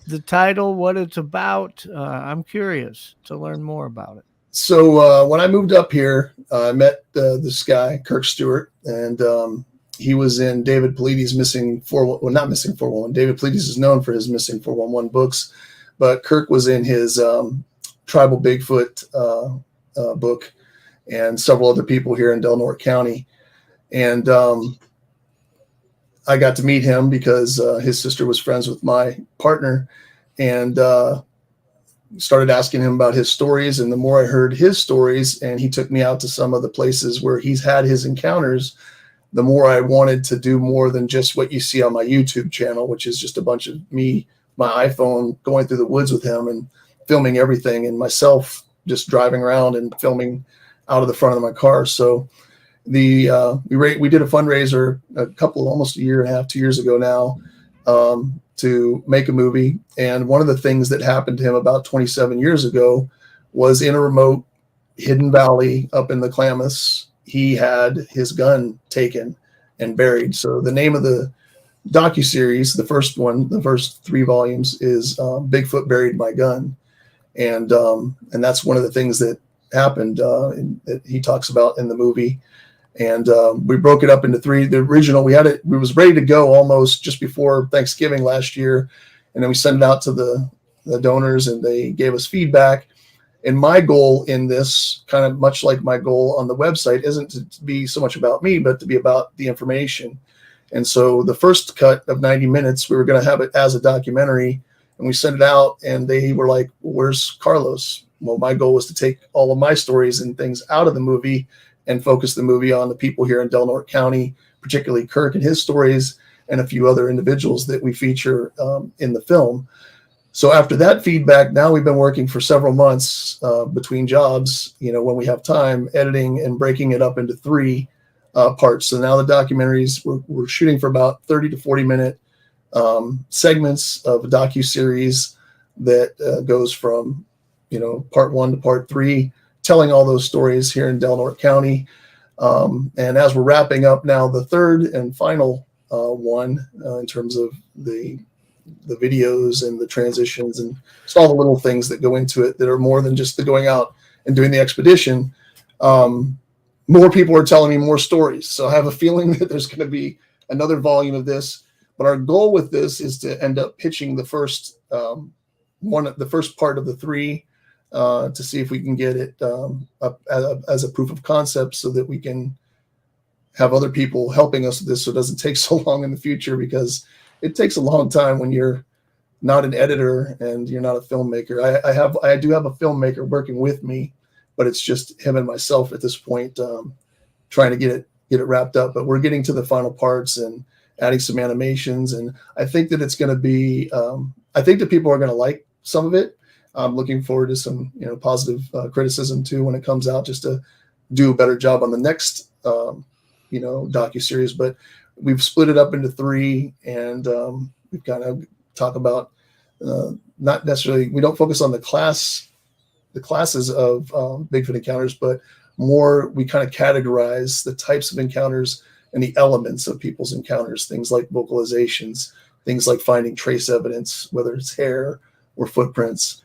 The title, what it's about. I'm curious to learn more about it. So when I moved up here, I met this guy, Kirk Stewart, and he was in David Paulides' Missing 411. Well, not Missing 411. David Paulides is known for his Missing 411 books, but Kirk was in his Tribal Bigfoot book, and several other people here in Del Norte County. And I got to meet him because his sister was friends with my partner, and started asking him about his stories. And the more I heard his stories, and he took me out to some of the places where he's had his encounters, the more I wanted to do more than just what you see on my YouTube channel, which is just a bunch of me, my iPhone, going through the woods with him and filming everything, and myself just driving around and filming out of the front of my car. So we did a fundraiser almost a year and a half, 2 years ago now, to make a movie. And one of the things that happened to him about 27 years ago was in a remote hidden valley up in the Klamath. He had his gun taken and buried. So the name of the docuseries, the first 3 volumes, is Bigfoot Buried My Gun. And that's one of the things that happened that he talks about in the movie. And we broke it up into 3. The original, we was ready to go almost just before Thanksgiving last year. And then we sent it out to the donors, and they gave us feedback. And my goal in this, kind of much like my goal on the website, isn't to be so much about me, but to be about the information. And so the first cut of 90 minutes, we were going to have it as a documentary, and we sent it out, and they were like, "Where's Carlos?" Well, my goal was to take all of my stories and things out of the movie and focus the movie on the people here in Del Norte County, particularly Kirk and his stories, and a few other individuals that we feature in the film. So after that feedback, now we've been working for several months between jobs, when we have time, editing and breaking it up into 3 parts. So now the documentaries, we're shooting for about 30 to 40 minute segments of a docuseries that goes from, part 1 to part 3, telling all those stories here in Del Norte County. And as we're wrapping up now the 3rd and final one, in terms of the videos and the transitions and just all the little things that go into it that are more than just the going out and doing the expedition, more people are telling me more stories. So I have a feeling that there's going to be another volume of this. But our goal with this is to end up pitching the first part of the 3, to see if we can get it up as a proof of concept, so that we can have other people helping us with this, so it doesn't take so long in the future, because it takes a long time when you're not an editor and you're not a filmmaker. I do have a filmmaker working with me, but it's just him and myself at this point, trying to get it wrapped up. But we're getting to the final parts and adding some animations, and I think that it's going to be. I think that people are going to like some of it. I'm looking forward to some positive criticism too when it comes out, just to do a better job on the next docuseries. But we've split it up into 3, and we've kind of talk about not necessarily, we don't focus on the classes of Bigfoot encounters, but more we kind of categorize the types of encounters and the elements of people's encounters, things like vocalizations, things like finding trace evidence, whether it's hair or footprints,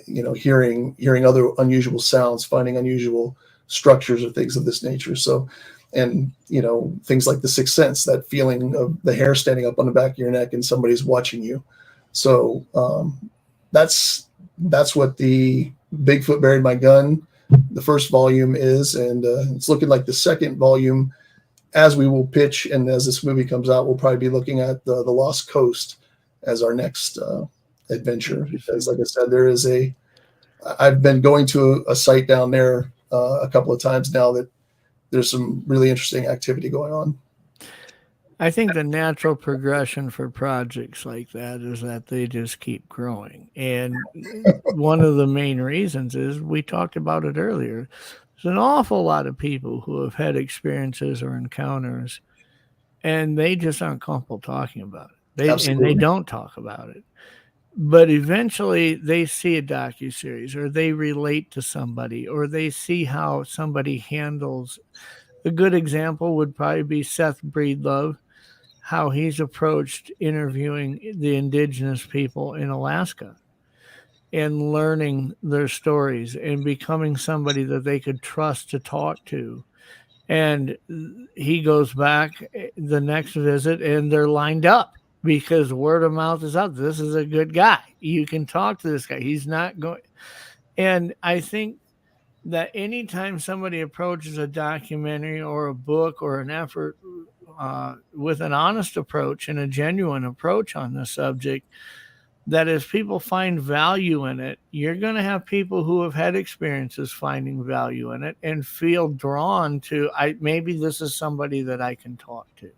hearing other unusual sounds, finding unusual structures or things of this nature. So, and things like the sixth sense, that feeling of the hair standing up on the back of your neck and somebody's watching you. So that's what the Bigfoot Buried My Gun, the first volume, is, and it's looking like the second volume, as we will pitch and as this movie comes out, we'll probably be looking at the Lost Coast as our next adventure, because like I said, I've been going to a site down there a couple of times now that there's some really interesting activity going on. I think the natural progression for projects like that is that they just keep growing. And one of the main reasons is we talked about it earlier. There's an awful lot of people who have had experiences or encounters and they just aren't comfortable talking about it. They Absolutely. don't talk about it. But eventually they see a docuseries or they relate to somebody or they see how somebody handles. A good example would probably be Seth Breedlove, how he's approached interviewing the indigenous people in Alaska and learning their stories and becoming somebody that they could trust to talk to. And he goes back the next visit and they're lined up because word of mouth is out. This is a good guy. You can talk to this guy. He's not going. And I think that anytime somebody approaches a documentary or a book or an effort with an honest approach and a genuine approach on the subject, that as people find value in it, you're going to have people who have had experiences finding value in it and feel drawn to, maybe this is somebody that I can talk to.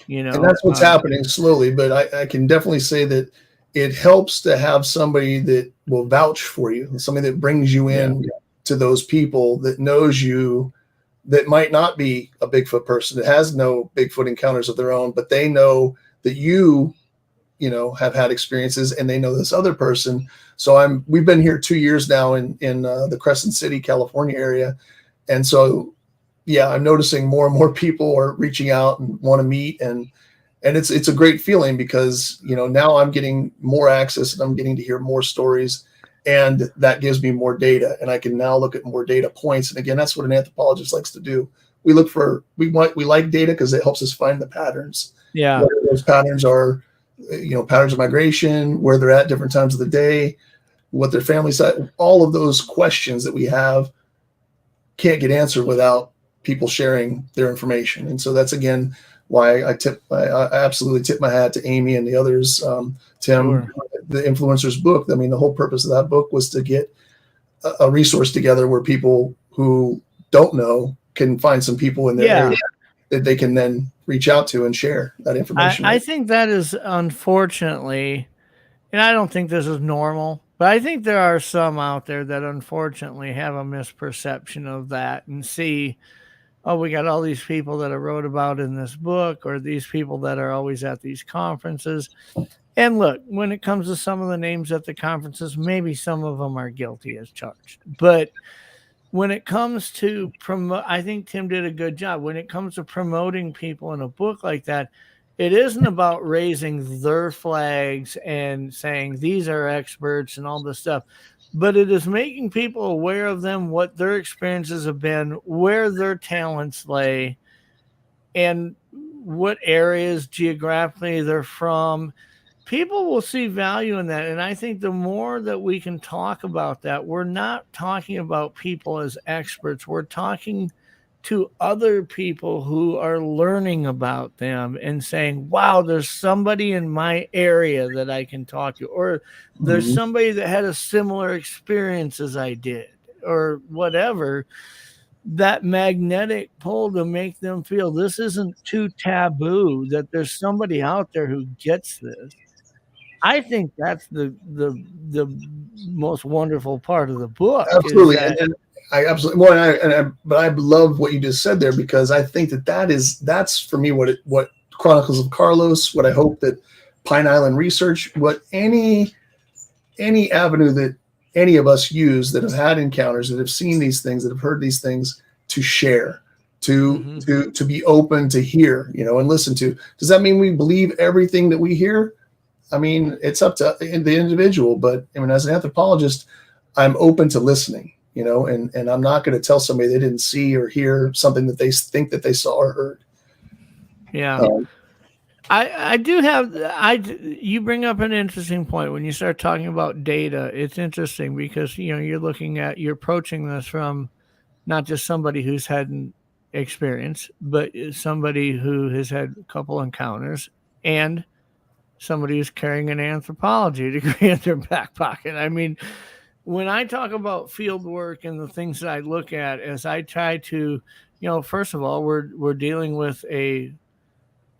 You And know, that's what's happening slowly. But I can definitely say that it helps to have somebody that will vouch for you, somebody that brings you in to those people that knows you, that might not be a Bigfoot person, that has no Bigfoot encounters of their own, but they know that you know, have had experiences and they know this other person. So we've been here 2 years now in the Crescent City, California area. And so, yeah, I'm noticing more and more people are reaching out and want to meet. And it's a great feeling because, you know, now I'm getting more access and I'm getting to hear more stories, and that gives me more data, and I can now look at more data points. And again, that's what an anthropologist likes to do. We like data because it helps us find the patterns. Yeah. Whether those patterns are, you know, patterns of migration, where they're at different times of the day, what their families like, all of those questions that we have can't get answered without people sharing their information. And so that's again why I absolutely tip my hat to Amy and the others. Tim, the influencers book. I mean, the whole purpose of that book was to get a resource together where people who don't know can find some people in their area that they can then reach out to and share that information. I think that is unfortunately, and I don't think this is normal, but I think there are some out there that unfortunately have a misperception of that and see, oh, we got all these people that I wrote about in this book, or these people that are always at these conferences. And look, when it comes to some of the names at the conferences, maybe some of them are guilty as charged. But when it comes to promote, I think Tim did a good job. When it comes to promoting people in a book like that, it isn't about raising their flags and saying these are experts and all this stuff, but it is making people aware of them, what their experiences have been, where their talents lay, and what areas geographically they're from. People will see value in that. And I think the more that we can talk about that, we're not talking about people as experts. We're talking to other people who are learning about them and saying, wow, there's somebody in my area that I can talk to, or there's somebody that had a similar experience as I did, or whatever. That magnetic pull to make them feel this isn't too taboo, that there's somebody out there who gets this. I think that's the most wonderful part of the book is Absolutely. that And I absolutely, well, but I love what you just said there, because I think that's for me what Chronicles of Carlos, what I hope that Pine Island Research, what any avenue that any of us use that have had encounters, that have seen these things, that have heard these things, to share, to be open to hear, you know, and listen to. Does that mean we believe everything that we hear? I mean, it's up to the individual, but I mean, as an anthropologist, I'm open to listening, you know, and I'm not going to tell somebody they didn't see or hear something that they think that they saw or heard. Yeah. I do have you bring up an interesting point when you start talking about data. It's interesting because you're approaching this from not just somebody who's had an experience, but somebody who has had a couple encounters and somebody who's carrying an anthropology degree in their back pocket. I mean, when I talk about field work and the things that I look at as I try to, first of all, we're dealing with a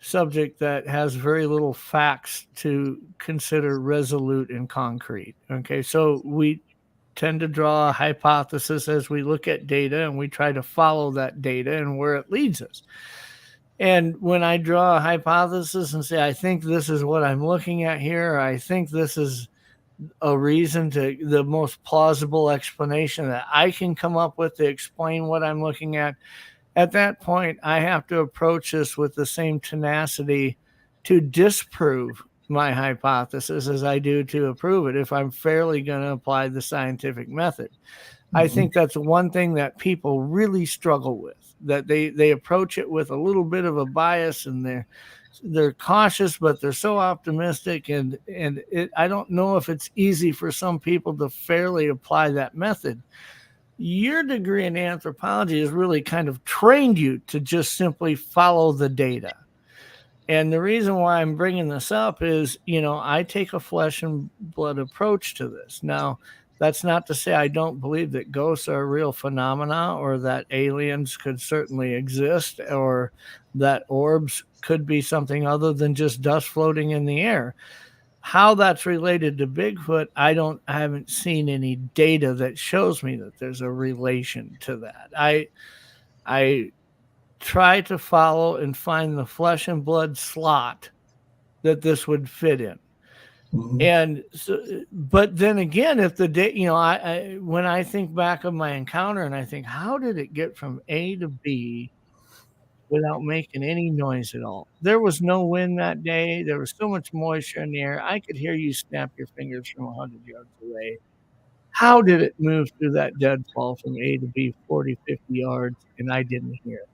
subject that has very little facts to consider resolute and concrete. Okay, so we tend to draw a hypothesis as we look at data, and we try to follow that data and where it leads us. And when I draw a hypothesis and say, I think this is what I'm looking at here, or I think this is a reason to the most plausible explanation that I can come up with to explain what I'm looking at that point, I have to approach this with the same tenacity to disprove my hypothesis as I do to approve it if I'm fairly going to apply the scientific method. I think that's one thing that people really struggle with, that they approach it with a little bit of a bias, and they're cautious, but they're so optimistic, and I don't know if it's easy for some people to fairly apply that method. Your degree in anthropology has really kind of trained you to just simply follow the data. And the reason why I'm bringing this up is, I take a flesh and blood approach to this. Now, that's not to say I don't believe that ghosts are a real phenomena, or that aliens could certainly exist, or that orbs could be something other than just dust floating in the air. How that's related to Bigfoot, I haven't seen any data that shows me that there's a relation to that. I try to follow and find the flesh and blood slot that this would fit in. Mm-hmm. And so, but then again, if the day, when I think back of my encounter and I think, how did it get from A to B without making any noise at all? There was no wind that day. There was so much moisture in the air. I could hear you snap your fingers from 100 yards away. How did it move through that deadfall from A to B 40, 50 yards, and I didn't hear it?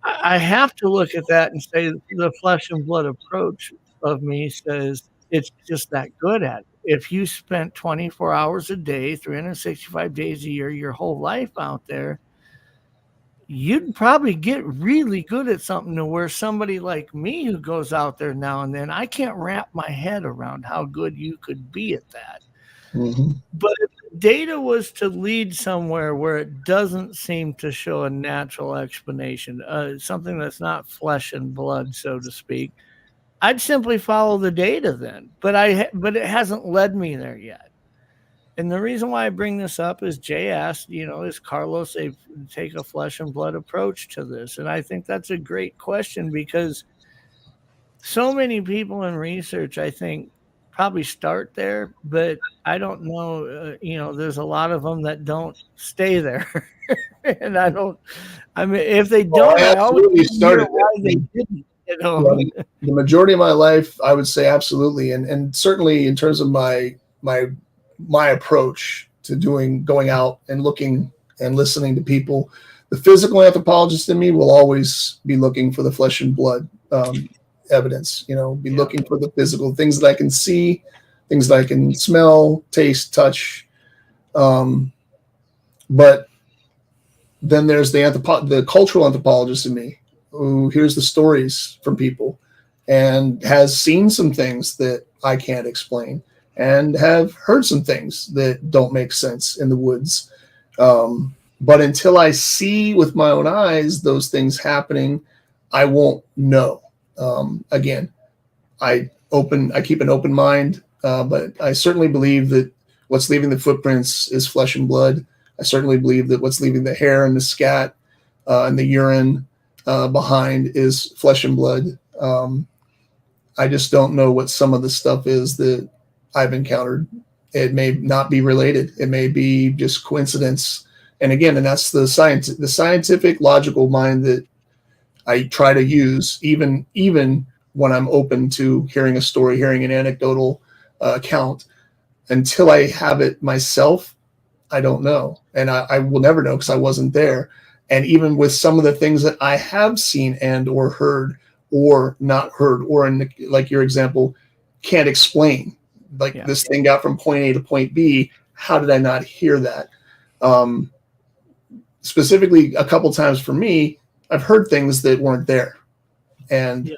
I have to look at that and say the flesh and blood approach of me says it's just that good at it. If you spent 24 hours a day, 365 days a year, your whole life out there, you'd probably get really good at something to where somebody like me who goes out there now and then, I can't wrap my head around how good you could be at that. Mm-hmm. But if the data was to lead somewhere where it doesn't seem to show a natural explanation, something that's not flesh and blood, so to speak, I'd simply follow the data then. But it hasn't led me there yet. And the reason why I bring this up is Jay asked, is Carlos take a flesh and blood approach to this? And I think that's a great question, because so many people in research, I think, probably start there, but I don't know, there's a lot of them that don't stay there. And if they don't, I always started why they didn't. Well, the majority of my life, I would say absolutely. And certainly in terms of my approach to going out and looking and listening to people, the physical anthropologist in me will always be looking for the flesh and blood evidence, looking for the physical things that I can see, things that I can smell, taste, touch. But then there's the cultural anthropologist in me, who hears the stories from people and has seen some things that I can't explain, and have heard some things that don't make sense in the woods. But until I see with my own eyes those things happening, I won't know. Again, I keep an open mind, but I certainly believe that what's leaving the footprints is flesh and blood. I certainly believe that what's leaving the hair and the scat and the urine behind is flesh and blood. I just don't know what some of the stuff is that I've encountered. It may not be related. It may be just coincidence. And that's the scientific, logical mind that I try to use, even when I'm open to hearing a story, hearing an anecdotal account. Until I have it myself, I don't know. And I will never know, because I wasn't there. And even with some of the things that I have seen and or heard or not heard, or in like your example, can't explain. This thing got from point A to point B. How did I not hear that? Specifically, a couple times for me, I've heard things that weren't there. And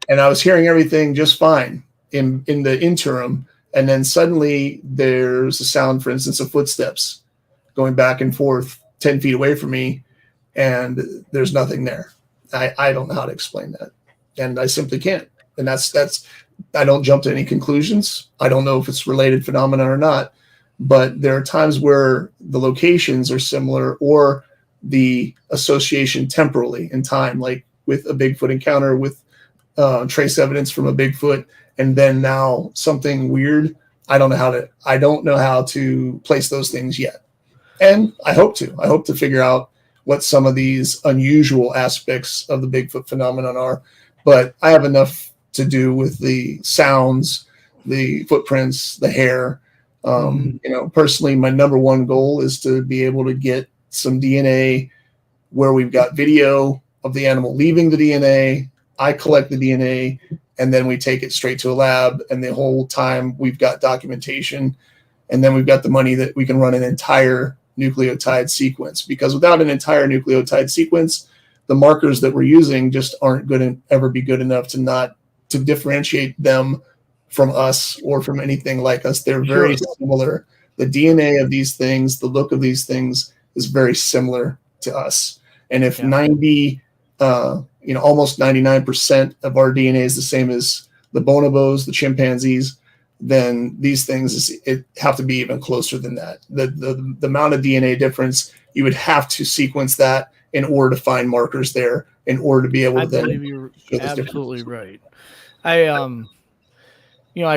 I was hearing everything just fine in the interim. And then suddenly there's a sound, for instance, of footsteps going back and forth 10 feet away from me, and there's nothing there. I don't know how to explain that, and I simply can't. And that's I don't jump to any conclusions. I don't know if it's related phenomenon or not, but there are times where the locations are similar or the association temporally in time, like with a Bigfoot encounter with trace evidence from a Bigfoot, and then now something weird. I don't know how to place those things yet, and I hope to. I hope to figure out what some of these unusual aspects of the Bigfoot phenomenon are. But I have enough to do with the sounds, the footprints, the hair. Personally, my number one goal is to be able to get some DNA where we've got video of the animal leaving the DNA. I collect the DNA, and then we take it straight to a lab. And the whole time we've got documentation, and then we've got the money that we can run an entire nucleotide sequence. Because without an entire nucleotide sequence, the markers that we're using just aren't going to ever be good enough to differentiate them from us or from anything like us. They're very similar. The DNA of these things, the look of these things is very similar to us. And if almost 99% of our DNA is the same as the bonobos, the chimpanzees, then these things have to be even closer than that. The amount of DNA difference, you would have to sequence that in order to find markers there, in order to be able to then. I believe you're absolutely right. I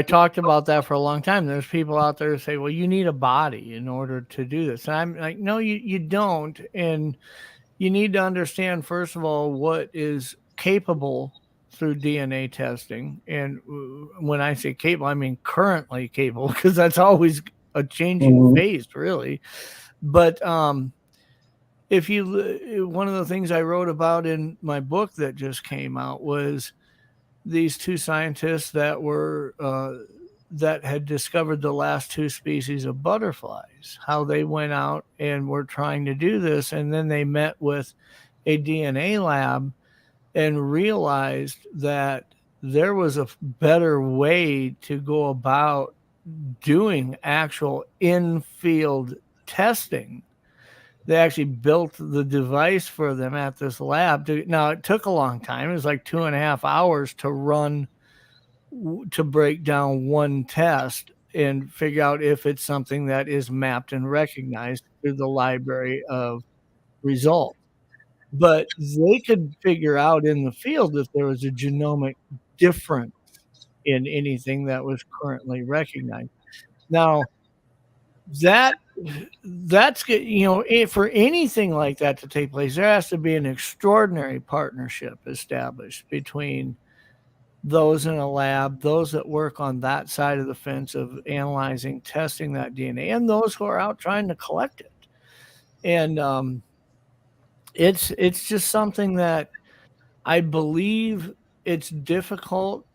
talked about that for a long time. There's people out there who say, well, you need a body in order to do this. And I'm like, no, you don't. And you need to understand, first of all, what is capable through DNA testing. And when I say capable, I mean currently capable, because that's always a changing phase, really. But one of the things I wrote about in my book that just came out was these two scientists that were that had discovered the last two species of butterflies, how they went out and were trying to do this. And then they met with a DNA lab and realized that there was a better way to go about doing actual in-field testing. They actually built the device for them at this lab. Now, it took a long time. It was like 2.5 hours to break down one test and figure out if it's something that is mapped and recognized through the library of results. But they could figure out in the field if there was a genomic difference in anything that was currently recognized. Now, that's for anything like that to take place, there has to be an extraordinary partnership established between those in a lab, those that work on that side of the fence of analyzing, testing that DNA, and those who are out trying to collect it. And it's just something that I believe it's difficult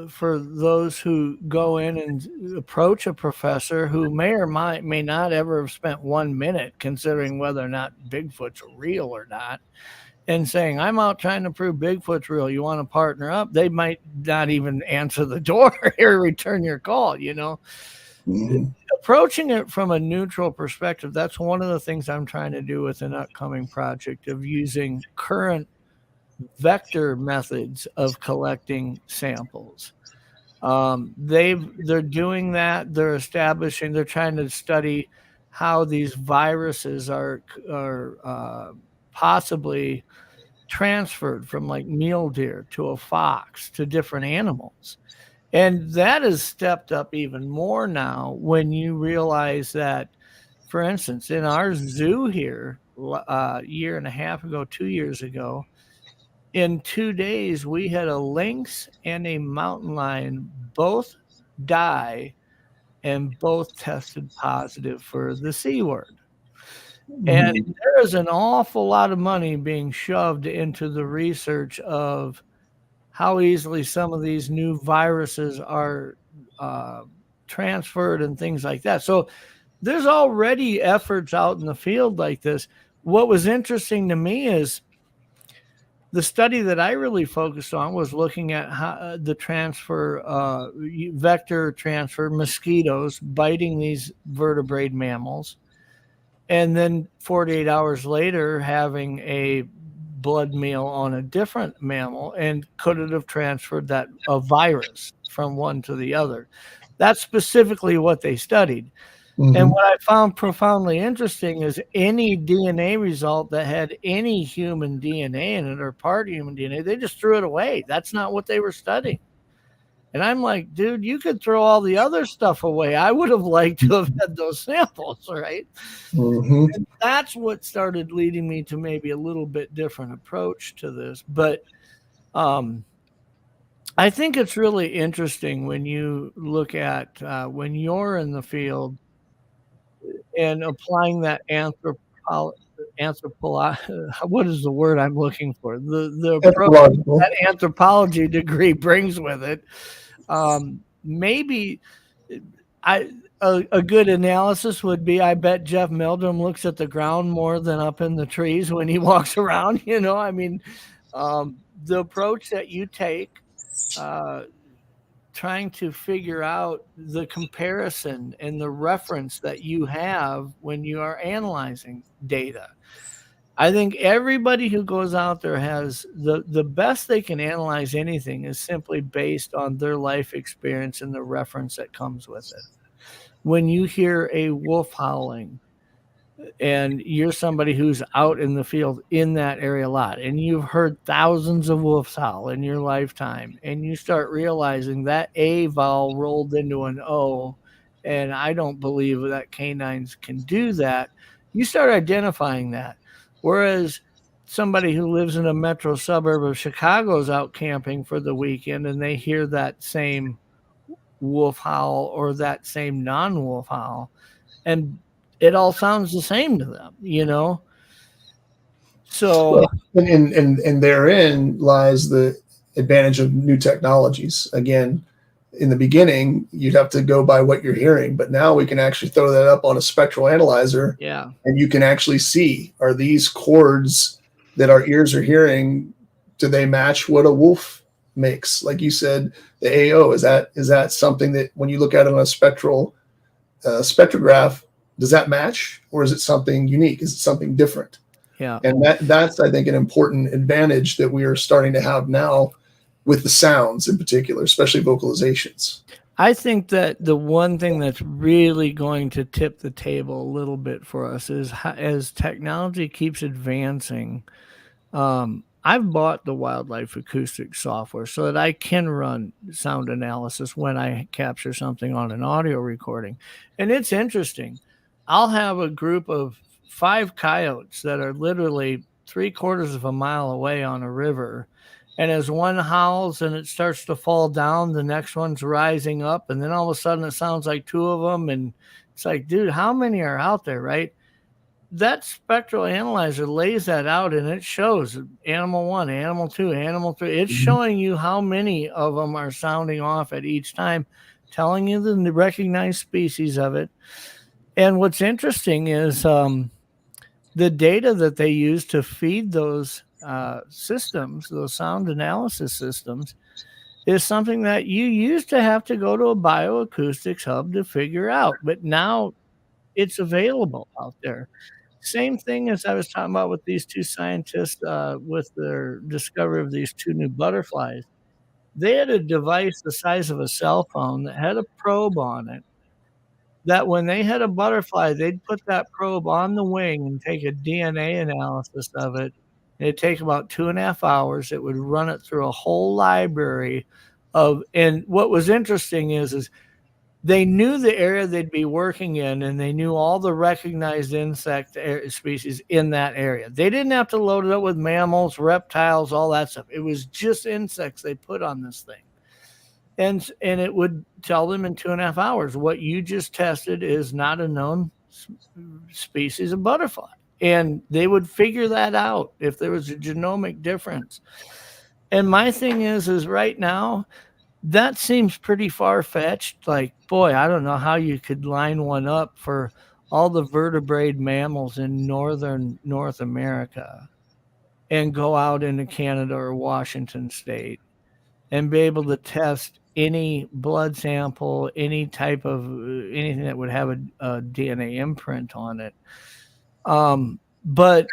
for those who go in and approach a professor who may or may not ever have spent 1 minute considering whether or not Bigfoot's real or not, and saying, I'm out trying to prove Bigfoot's real. You want to partner up? They might not even answer the door or return your call, Approaching it from a neutral perspective, that's one of the things I'm trying to do with an upcoming project of using current vector methods of collecting samples. They're doing that. They're trying to study how these viruses are possibly transferred from like mule deer to a fox to different animals. And that has stepped up even more now when you realize that, for instance, in our zoo here, a year and a half ago, 2 years ago, in 2 days, we had a lynx and a mountain lion both die and both tested positive for the C word. And there is an awful lot of money being shoved into the research of how easily some of these new viruses are transferred and things like that. So there's already efforts out in the field like this. What was interesting to me is the study that I really focused on was looking at how the transfer, vector transfer, mosquitoes biting these vertebrate mammals, and then 48 hours later having a blood meal on a different mammal, and could it have transferred that a virus from one to the other? That's specifically what they studied. And Hmm. what I found profoundly interesting is any DNA result that had any human DNA in it or part human DNA, they just threw it away. That's not what they were studying. And I'm like, dude, you could throw all the other stuff away. I would have liked to have had those samples, right? Hmm. And that's what started leading me to maybe a little bit different approach to this. But um, I think it's really interesting when you look at when you're in the field and applying that what is the word I'm looking for? The approach Anthropological. that anthropology degree brings with it. Maybe I a good analysis would be, I bet Jeff Meldrum looks at the ground more than up in the trees when he walks around. I mean, the approach that you take, uh, trying to figure out the comparison and the reference that you have when you are analyzing data. I think everybody who goes out there has the best they can analyze anything is simply based on their life experience and the reference that comes with it. When you hear a wolf howling, and you're somebody who's out in the field in that area a lot, and you've heard thousands of wolves howl in your lifetime, and you start realizing that A vowel rolled into an O, and I don't believe that canines can do that, you start identifying that. Whereas somebody who lives in a metro suburb of Chicago is out camping for the weekend and they hear that same wolf howl or that same non-wolf howl, and it all sounds the same to them. So Well, and therein lies the advantage of new technologies. Again, in the beginning, you'd have to go by what you're hearing, but now we can actually throw that up on a spectral analyzer, yeah, and you can actually see, are these chords that our ears are hearing, do they match what a wolf makes? Like you said, the AO, is that something that when you look at it on a spectrograph, does that match, or is it something unique? Is it something different? yeah. And that's I think an important advantage that we are starting to have now with the sounds in particular, especially vocalizations. I think that the one thing that's really going to tip the table a little bit for us is as technology keeps advancing. I've bought the wildlife acoustic software so that I can run sound analysis when I capture something on an audio recording. And it's interesting. I'll have a group of 5 coyotes that are literally 3/4 of a mile away on a river. And as one howls and it starts to fall down, the next one's rising up. And then all of a sudden it sounds like 2 of them. And it's like, dude, how many are out there, right? That spectral analyzer lays that out and it shows animal 1, animal 2, animal 3. It's showing you how many of them are sounding off at each time, telling you the recognized species of it. And what's interesting is the data that they use to feed those systems, those sound analysis systems, is something that you used to have to go to a bioacoustics hub to figure out. But now it's available out there. Same thing as I was talking about with these 2 scientists, with their discovery of these 2 new butterflies. They had a device the size of a cell phone that had a probe on it, that when they had a butterfly, they'd put that probe on the wing and take a DNA analysis of it. It'd take about 2.5 hours. It would run it through a whole library and what was interesting is they knew the area they'd be working in, and they knew all the recognized insect species in that area. They didn't have to load it up with mammals, reptiles, all that stuff. It was just insects they put on this thing. And it would tell them in 2.5 hours, what you just tested is not a known species of butterfly. And they would figure that out if there was a genomic difference. And my thing is right now, that seems pretty far-fetched. Like, boy, I don't know how you could line one up for all the vertebrate mammals in northern North America and go out into Canada or Washington State and be able to test any blood sample, any type of anything that would have a DNA imprint on it. But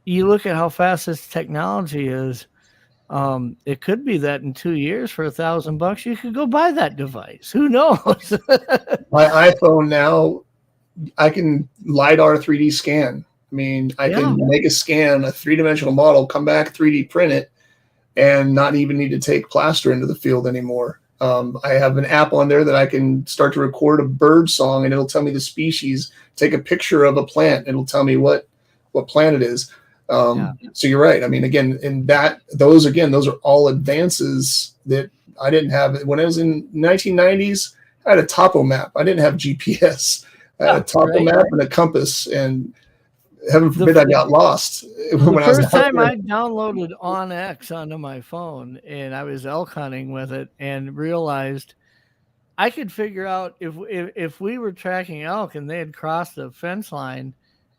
you look at how fast this technology is. It could be that in 2 years for $1,000 you could go buy that device. Who knows? My iPhone now, I can LiDAR 3D scan. I mean, I can make a scan, a 3-dimensional model, come back, 3D print it, and not even need to take plaster into the field anymore. I have an app on there that I can start to record a bird song, and it'll tell me the species. Take a picture of a plant, and it'll tell me what plant it is. So you're right. I mean, again, those are all advances that I didn't have when I was in 1990s. I had a topo map. I didn't have GPS. I had a topo map and a compass, and heaven forbid I got lost. The first time I downloaded OnX onto my phone, and I was elk hunting with it, and realized I could figure out if we were tracking elk and they had crossed the fence line,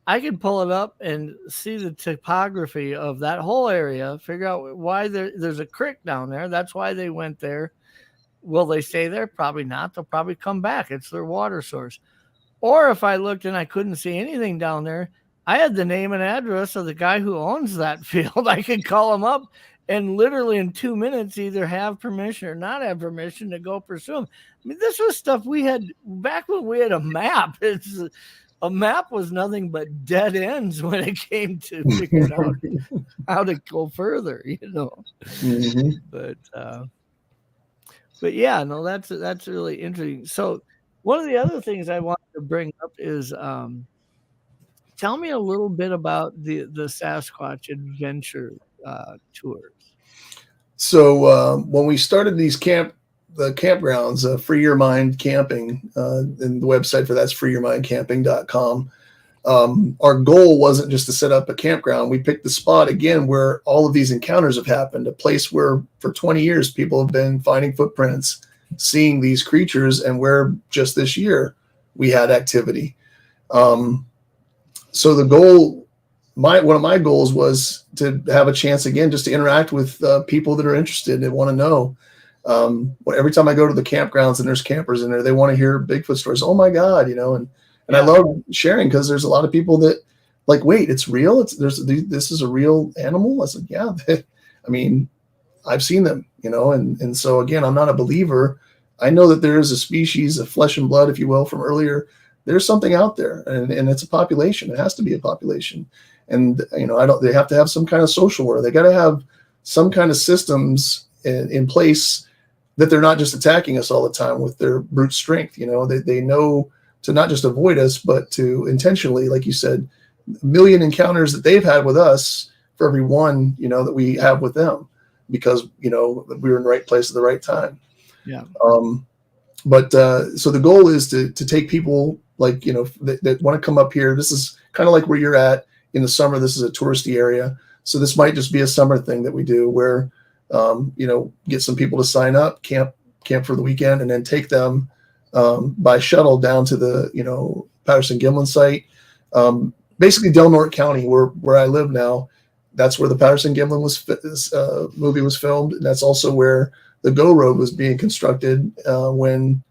I could pull it up and see the topography of that whole area, figure out why there's a creek down there. That's why they went there. Will they stay there? Probably not. They'll probably come back. It's their water source. Or if I looked and I couldn't see anything down there, I had the name and address of the guy who owns that field. I could call him up and literally in 2 minutes either have permission or not have permission to go pursue him. I mean, this was stuff we had back when we had a map. A map was nothing but dead ends when it came to figuring out how to go further, Mm-hmm. But yeah, no, that's really interesting. So one of the other things I wanted to bring up is tell me a little bit about the Sasquatch adventure tours. So when we started the campgrounds, Free Your Mind Camping, and the website for that's freeyourmindcamping.com. Our goal wasn't just to set up a campground. We picked the spot again where all of these encounters have happened, a place where for 20 years people have been finding footprints, seeing these creatures, and where just this year we had activity. So the goal, one of my goals was to have a chance again just to interact with people that are interested and want to know. Every time I go to the campgrounds and there's campers in there, they want to hear Bigfoot stories. Oh my God, and I love sharing because there's a lot of people that like, wait, it's real. This is a real animal. I said, yeah. I mean, I've seen them, and so again, I'm not a believer. I know that there is a species of flesh and blood, if you will, from earlier. There's something out there, and it's a population. It has to be a population, and they have to have some kind of social order. They got to have some kind of systems in place that they're not just attacking us all the time with their brute strength. They know to not just avoid us, but to intentionally, like you said, a million encounters that they've had with us for every one, that we have with them, because, we were in the right place at the right time. Yeah. So the goal is to take people like, that want to come up here. This is kind of like where you're at in the summer. This is a touristy area. So this might just be a summer thing that we do where, get some people to sign up, camp for the weekend, and then take them by shuttle down to the, Patterson-Gimlin site. Basically Del Norte County, where I live now. That's where the Patterson-Gimlin movie was filmed. And that's also where the Go Road was being constructed when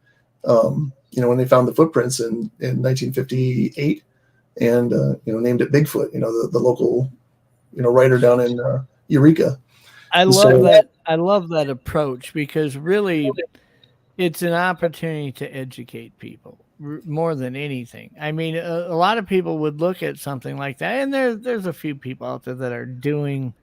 they found the footprints in 1958 and, named it Bigfoot, the local, writer down in Eureka. I love that approach, because really it's an opportunity to educate people more than anything. I mean, a lot of people would look at something like that, and there's a few people out there that are doing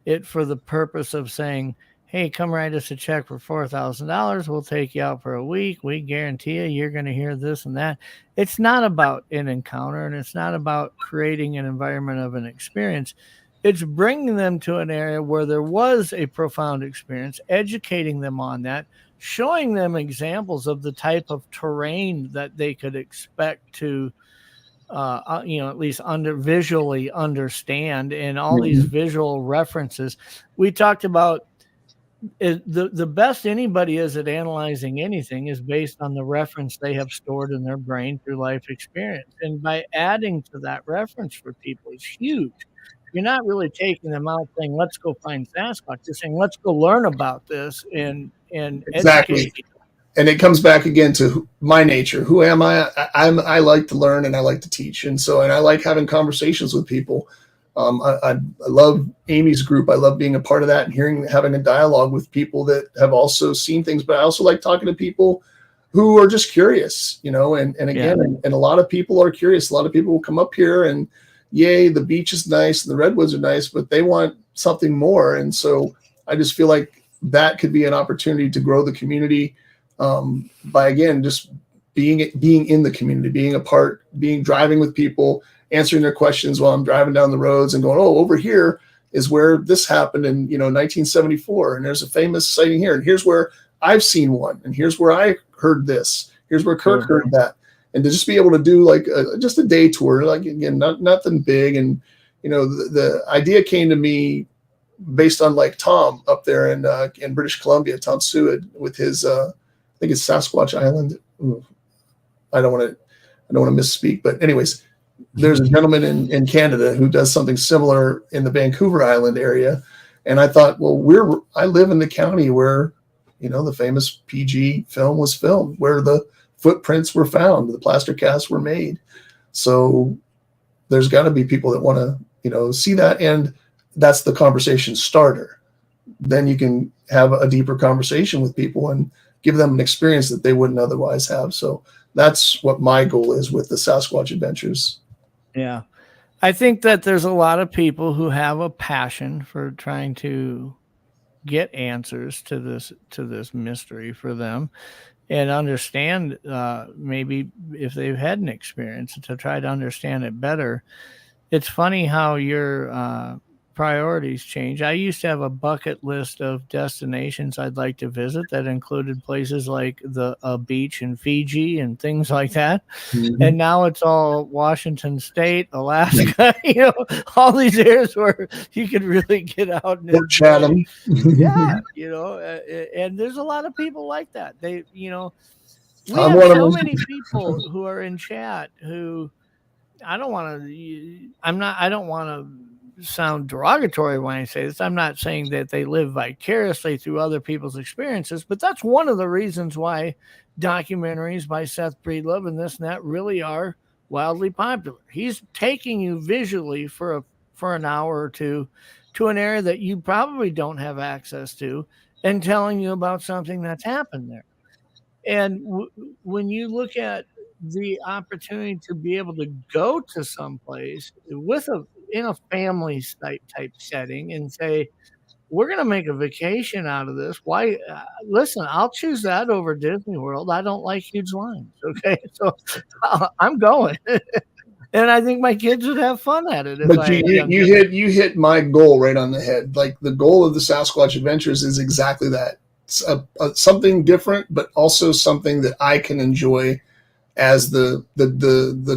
it for the purpose of saying, hey, come write us a check for $4,000. We'll take you out for a week. We guarantee you're going to hear this and that. It's not about an encounter, and it's not about creating an environment of an experience. It's bringing them to an area where there was a profound experience, educating them on that, showing them examples of the type of terrain that they could expect to, at least visually understand, and all these visual references. We talked about the best anybody is at analyzing anything is based on the reference they have stored in their brain through life experience. And by adding to that reference for people is huge. You're not really taking them out saying, let's go find Sasquatch. You're saying, let's go learn about this and exactly. Educate. And it comes back again to my nature. Who am I? I like to learn and I like to teach. And I like having conversations with people. I love Amy's group. I love being a part of that and having a dialogue with people that have also seen things. But I also like talking to people who are just curious, and again, and a lot of people are curious. A lot of people will come up here and, yay, the beach is nice and the redwoods are nice, but they want something more. And so I just feel like that could be an opportunity to grow the community by, again, just being in the community, being a part, driving with people, answering their questions while I'm driving down the roads and going, oh, over here is where this happened in 1974, and there's a famous sighting here, and here's where I've seen one, and here's where I heard this, here's where Kirk heard that. And to just be able to do like just a day tour, like, again, nothing big. And the idea came to me based on like Tom up there in British Columbia, Tom Seward, with his I think it's Sasquatch Island. Ooh, I don't want to misspeak, but anyways, there's a gentleman in Canada who does something similar in the Vancouver Island area. And I thought, well, I live in the county where, the famous PG film was filmed, where the footprints were found, the plaster casts were made. So there's got to be people that want to, see that. And that's the conversation starter. Then you can have a deeper conversation with people and give them an experience that they wouldn't otherwise have. So that's what my goal is with the Sasquatch Adventures. Yeah. I think that there's a lot of people who have a passion for trying to get answers to this mystery for them, and understand, maybe if they've had an experience, to try to understand it better. It's funny how your priorities change. I used to have a bucket list of destinations I'd like to visit that included places like a beach in Fiji and things like that. Mm-hmm. And now it's all Washington State, Alaska, all these areas where you could really get out and Chatham. Yeah, and there's a lot of people like that. We have so many people who are in chat who I don't want to sound derogatory when I say this. I'm not saying that they live vicariously through other people's experiences, but that's one of the reasons why documentaries by Seth Breedlove and this and that really are wildly popular. He's taking you visually for an hour or two to an area that you probably don't have access to, and telling you about something that's happened there. And when you look at the opportunity to be able to go to someplace in a family type setting and say, we're going to make a vacation out of this. Why? Listen, I'll choose that over Disney World. I don't like huge lines. Okay. So I'm going. And I think my kids would have fun at it. But you hit my goal right on the head. Like, the goal of the Sasquatch Adventures is exactly that. It's something different, but also something that I can enjoy as the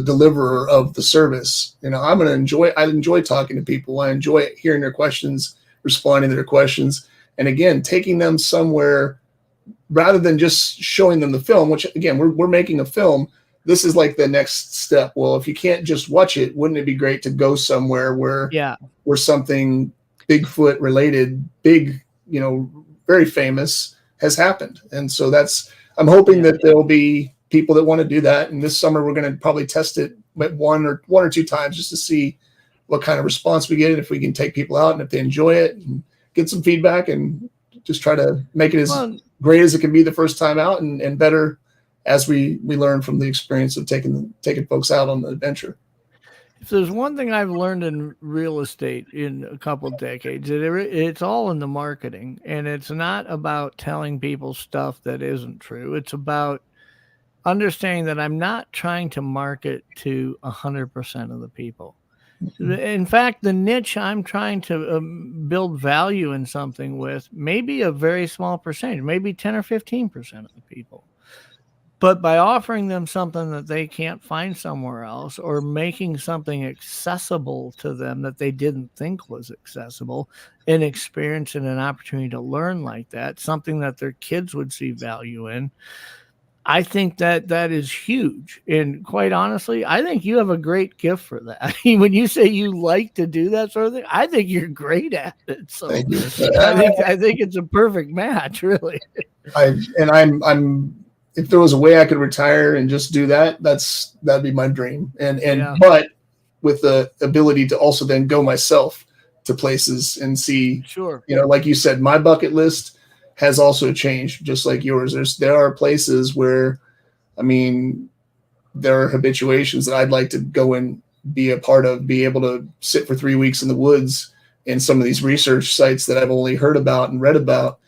deliverer of the service. I enjoy talking to people. I enjoy hearing their questions, responding to their questions, and again, taking them somewhere rather than just showing them the film, which, again, we're making a film. This is like the next step. Well, if you can't just watch it, wouldn't it be great to go somewhere where something Bigfoot related, big, very famous, has happened? And so I'm hoping that there'll be people that want to do that. And this summer, we're going to probably test it one or two times just to see what kind of response we get, and if we can take people out and if they enjoy it, and get some feedback, and just try to make it as great as it can be the first time out, and better as we learn from the experience of taking folks out on the adventure. If there's one thing I've learned in real estate in a couple of decades, it's all in the marketing, and it's not about telling people stuff that isn't true. It's about understanding that I'm not trying to market to 100% of the people. In fact, the niche I'm trying to build value in something with may be a very small percentage, maybe 10 or 15% of the people. But by offering them something that they can't find somewhere else, or making something accessible to them that they didn't think was accessible, an experience and an opportunity to learn like that, something that their kids would see value in, I think that is huge. And quite honestly, I think you have a great gift for that. I mean, when you say you like to do that sort of thing, I think you're great at it. So I think it's a perfect match, really. I'm if there was a way I could retire and just do that, that'd be my dream. But with the ability to also then go myself to places and see, Sure. like you said, my bucket list has also changed, just like yours. There are places where, I mean, there are habituations that I'd like to go and be a part of, be able to sit for 3 weeks in the woods in some of these research sites that I've only heard about and read about.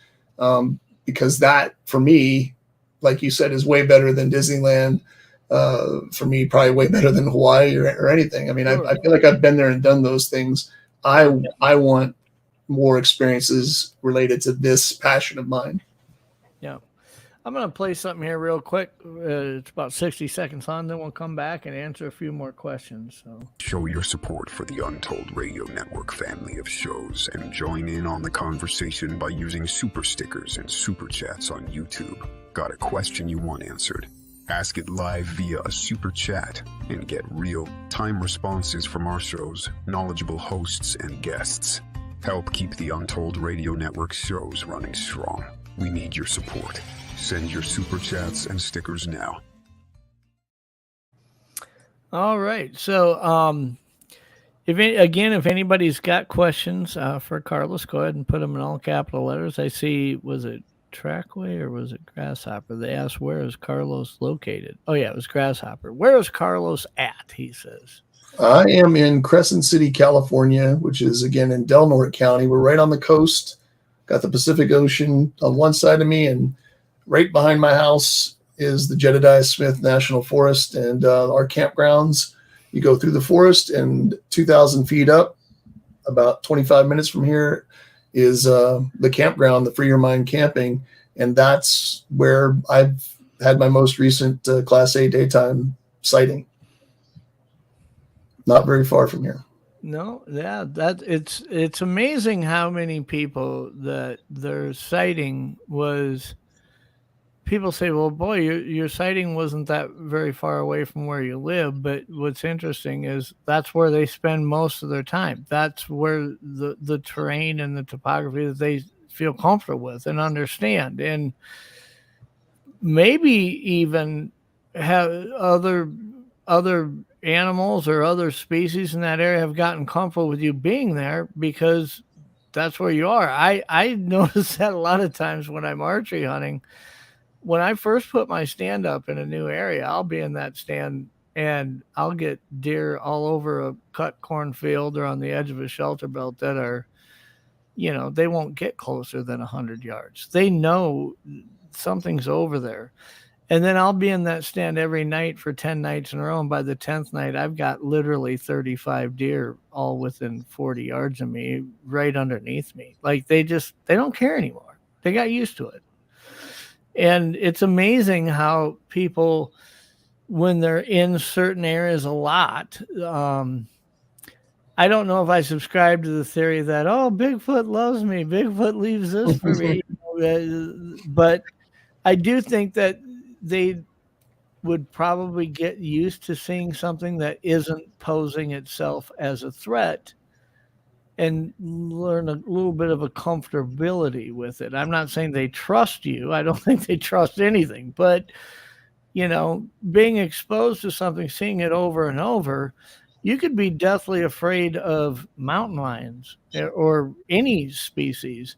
Because that, for me, like you said, is way better than Disneyland. For me, probably way better than Hawaii or anything. I mean, Sure. I feel like I've been there and done those things. I want more experiences related to this passion of mine. Yeah. I'm going to play something here real quick. It's about 60 seconds on, then we'll come back and answer a few more questions. So, show your support for the Untold Radio Network family of shows and join in on the conversation by using super stickers and super chats on YouTube. Got a question you want answered? Ask it live via a super chat and get real-time responses from our show's knowledgeable hosts and guests. Help keep the Untold Radio Network shows running strong. We need your support. Send your super chats and stickers now. all right. So, if anybody's got questions for Carlos, go ahead and put them in all capital letters. I see, was it Trackway or was it Grasshopper? They asked, where is Carlos located? Oh, yeah, it was Grasshopper. Where is Carlos at, he says. I am in Crescent City, California, which is, again, in Del Norte County. We're right on the coast. Got the Pacific Ocean on one side of me, and right behind my house is the Jedediah Smith National Forest and our campgrounds. You go through the forest, and 2,000 feet up, about 25 minutes from here, is the campground, the Free Your Mind Camping, and that's where I've had my most recent Class A daytime sighting. Not very far from here. No, yeah, it's amazing how many people that their sighting was. People say, well, boy, your sighting wasn't that very far away from where you live. But what's interesting is that's where they spend most of their time. That's where the terrain and the topography that they feel comfortable with and understand. And maybe even have other animals or other species in that area have gotten comfortable with you being there because that's where you are. I notice that a lot of times when I'm archery hunting. When I first put my stand up in a new area, I'll be in that stand and I'll get deer all over a cut cornfield or on the edge of a shelter belt that are, they won't get closer than 100 yards. They know something's over there. And then I'll be in that stand every night for 10 nights in a row. And by the 10th night, I've got literally 35 deer all within 40 yards of me, right underneath me. Like they don't care anymore. They got used to it. And it's amazing how people, when they're in certain areas a lot, I don't know if I subscribe to the theory that, oh, Bigfoot loves me, Bigfoot leaves this for me. But I do think that they would probably get used to seeing something that isn't posing itself as a threat and learn a little bit of a comfortability with it. I'm not saying they trust you. I don't think they trust anything, but being exposed to something, seeing it over and over, you could be deathly afraid of mountain lions or any species.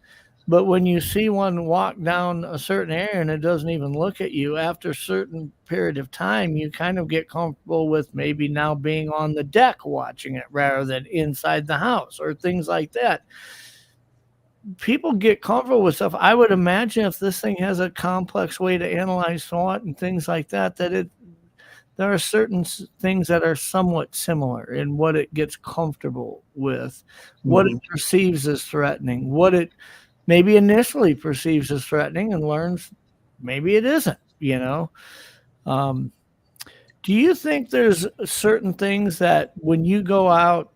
But when you see one walk down a certain area and it doesn't even look at you, after a certain period of time, you kind of get comfortable with maybe now being on the deck watching it rather than inside the house or things like that. People get comfortable with stuff. I would imagine if this thing has a complex way to analyze thought and things like that, there are certain things that are somewhat similar in what it gets comfortable with, what it perceives as threatening, what it maybe initially perceives as threatening and learns maybe it isn't, Do you think there's certain things that when you go out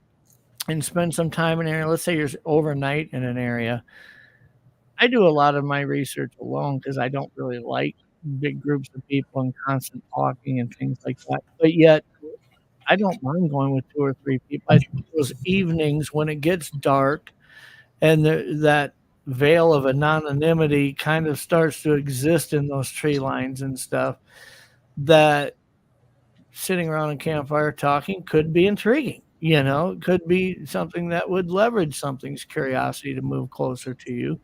and spend some time in an area, let's say you're overnight in an area, I do a lot of my research alone because I don't really like big groups of people and constant talking and things like that. But yet I don't mind going with 2 or 3 people. I think those evenings when it gets dark and that veil of anonymity kind of starts to exist in those tree lines and stuff, that sitting around a campfire talking could be intriguing. You know, it could be something that would leverage something's curiosity to move closer to you.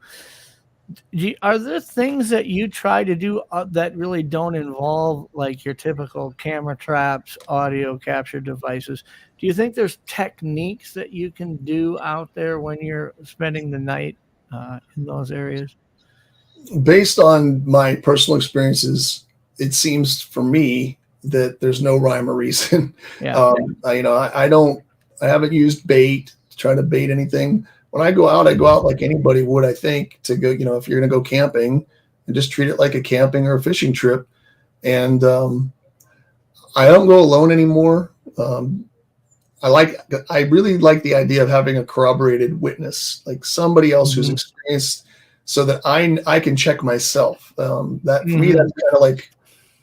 Are there things that you try to do that really don't involve like your typical camera traps, audio capture devices? Do you think there's techniques that you can do out there when you're spending the night in those areas? Based on my personal experiences, it seems for me that there's no rhyme or reason. Yeah. I haven't used bait to try to bait anything. When I go out like anybody would, I think, to go, if you're going to go camping, and just treat it like a camping or a fishing trip. And I don't go alone anymore. I really like the idea of having a corroborated witness, like somebody else who's experienced, so that I can check myself. That for me, that's kind of like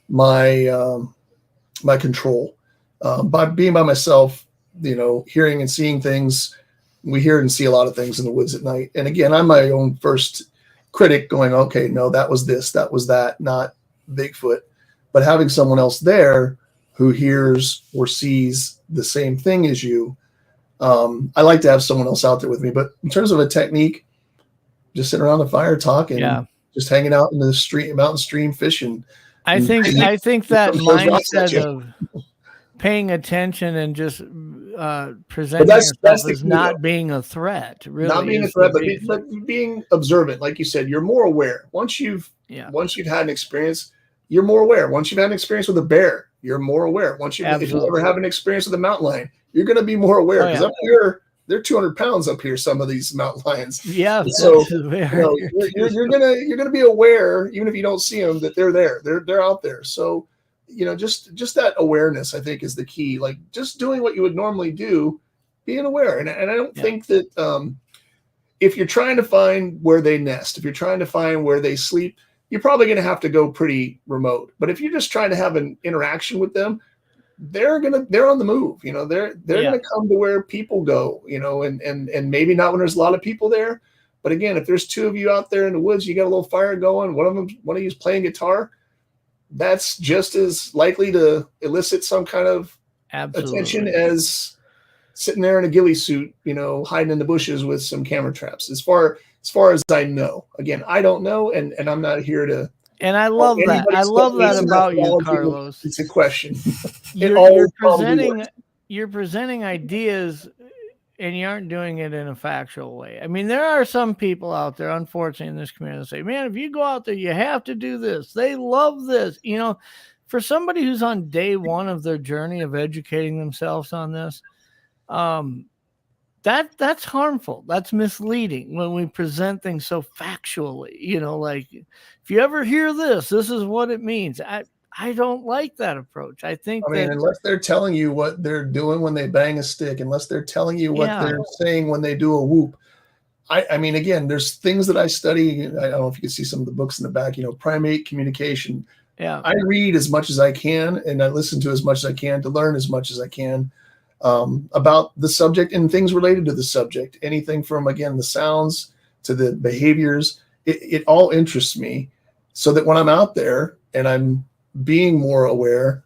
my control. By being by myself, hearing and seeing things. We hear and see a lot of things in the woods at night. And again, I'm my own first critic going, okay, no, that was this, that was that, not Bigfoot. But having someone else there who hears or sees the same thing as you, I like to have someone else out there with me. But in terms of a technique, just sitting around the fire talking, just hanging out in the stream, mountain stream fishing. I think that mindset of paying attention and just presenting yourself as not being a threat, really not being a threat, but being observant. Like you said, you're more aware. Once you've had an experience, you're more aware. Once you've had an experience with a bear, you're more aware. If you ever have an experience with a mountain lion, you're going to be more aware, because up here, they're 200 pounds up here, some of these mountain lions. Yeah. So you're gonna be aware, even if you don't see them, that they're there. They're out there. So just that awareness, I think, is the key. Like just doing what you would normally do, being aware. And I don't think that if you're trying to find where they nest, if you're trying to find where they sleep, you're probably going to have to go pretty remote. But if you're just trying to have an interaction with them, they're on the move. They're going to come to where people go. And maybe not when there's a lot of people there. But again, if there's two of you out there in the woods, you got a little fire going. One of you's playing guitar. That's just as likely to elicit some kind of attention as sitting there in a ghillie suit, hiding in the bushes with some camera traps. As far as I know, again, I don't know, and I'm not here to. And I love that. I love that about you, Carlos. It's a question. You're presenting ideas, and you aren't doing it in a factual way. I mean, there are some people out there, unfortunately, in this community that say, man, if you go out there, you have to do this. They love this. For somebody who's on day one of their journey of educating themselves on this, that's harmful. That's misleading when we present things so factually, like if you ever hear this is what it means. I don't like that approach. I think unless they're telling you what they're doing when they bang a stick, unless they're telling you what they're saying when they do a whoop. I mean, again, there's things that I study. I don't know if you can see some of the books in the back, primate communication. Yeah. I read as much as I can, and I listen to as much as I can to learn as much as I can about the subject and things related to the subject. Anything from, again, the sounds to the behaviors. It all interests me, so that when I'm out there and I'm being more aware,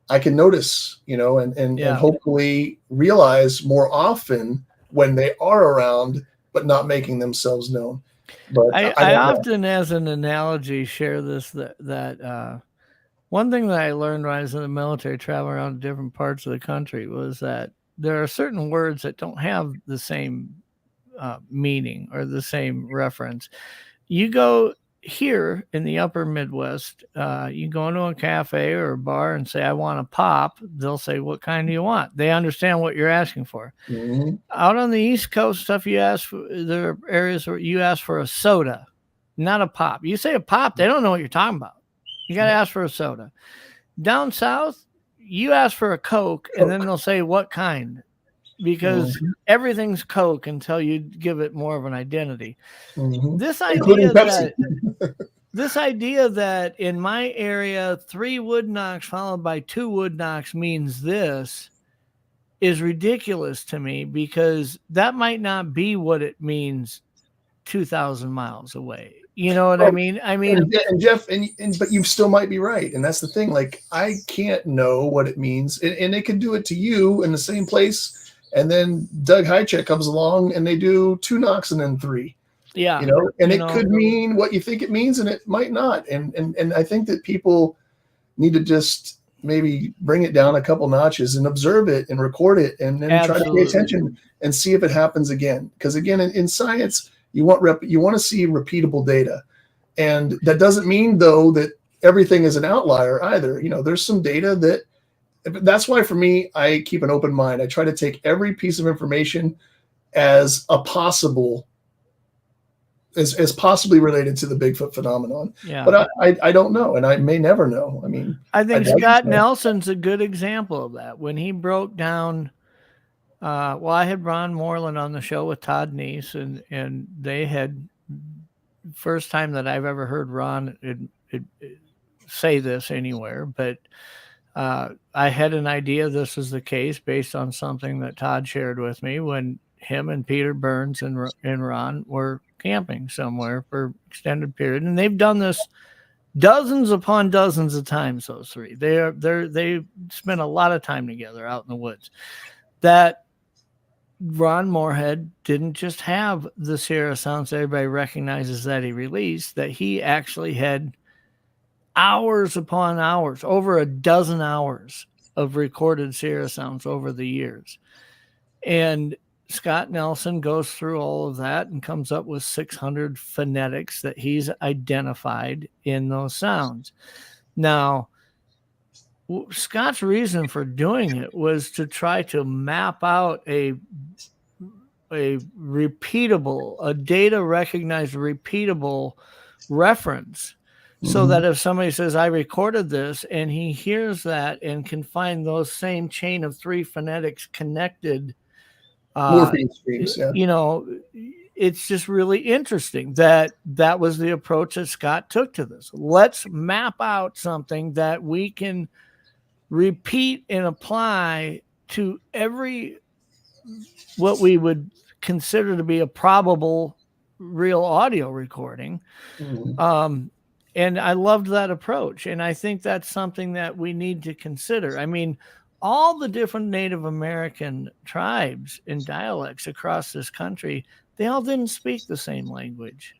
I can notice, and hopefully realize more often when they are around, but not making themselves known. But I often, as an analogy, share this, that one thing that I learned when I was in the military, traveling around different parts of the country, was that there are certain words that don't have the same meaning or the same reference. You go here in the upper Midwest, you go into a cafe or a bar and say, I want a pop. They'll say, what kind do you want? They understand what you're asking for. Mm-hmm. Out on the East Coast stuff, there are areas where you ask for a soda, not a pop. You say a pop, they don't know what you're talking about. You got to ask for a soda. Down South, you ask for a Coke, and then they'll say, what kind? Because everything's Coke until you give it more of an identity. Mm-hmm. This idea that in my area, 3 wood knocks followed by 2 wood knocks means this is ridiculous to me, because that might not be what it means 2,000 miles away. You know what I mean? And Jeff, but you still might be right. And that's the thing. Like, I can't know what it means. And they could do it to you in the same place And then Doug Hycheck comes along and they do 2 knocks and then 3. Yeah. And it could mean what you think it means, and it might not. And I think that people need to just maybe bring it down a couple notches and observe it and record it, and then try to pay attention and see if it happens again. Because again, in science, you want to see repeatable data, and that doesn't mean though that everything is an outlier either. There's some data that's why for me, I keep an open mind. I try to take every piece of information as a possible. As possibly related to the Bigfoot phenomenon. Yeah. But I don't know, and I may never know. I mean, I think Scott Nelson's a good example of that. When he broke down, I had Ron Moreland on the show with Todd Neese, and they had, first time that I've ever heard Ron say this anywhere, but I had an idea this was the case based on something that Todd shared with me when him and Peter Burns and Ron were camping somewhere for extended period, and they've done this dozens upon dozens of times. Those three, they spent a lot of time together out in the woods. That Ron Morehead didn't just have the Sierra sounds that everybody recognizes that he released, that he actually had hours upon hours, over a dozen hours of recorded Sierra sounds over the years. And Scott Nelson goes through all of that and comes up with 600 phonetics that he's identified in those sounds. Now, Scott's reason for doing it was to try to map out a repeatable, a data recognized repeatable reference, so that if somebody says, I recorded this, and he hears that and can find those same chain of 3 phonetics connected, streams, yeah. It's just really interesting that was the approach that Scott took to this. Let's map out something that we can repeat and apply to what we would consider to be a probable real audio recording. And I loved that approach. And I think that's something that we need to consider. I mean, all the different Native American tribes and dialects across this country, they all didn't speak the same language,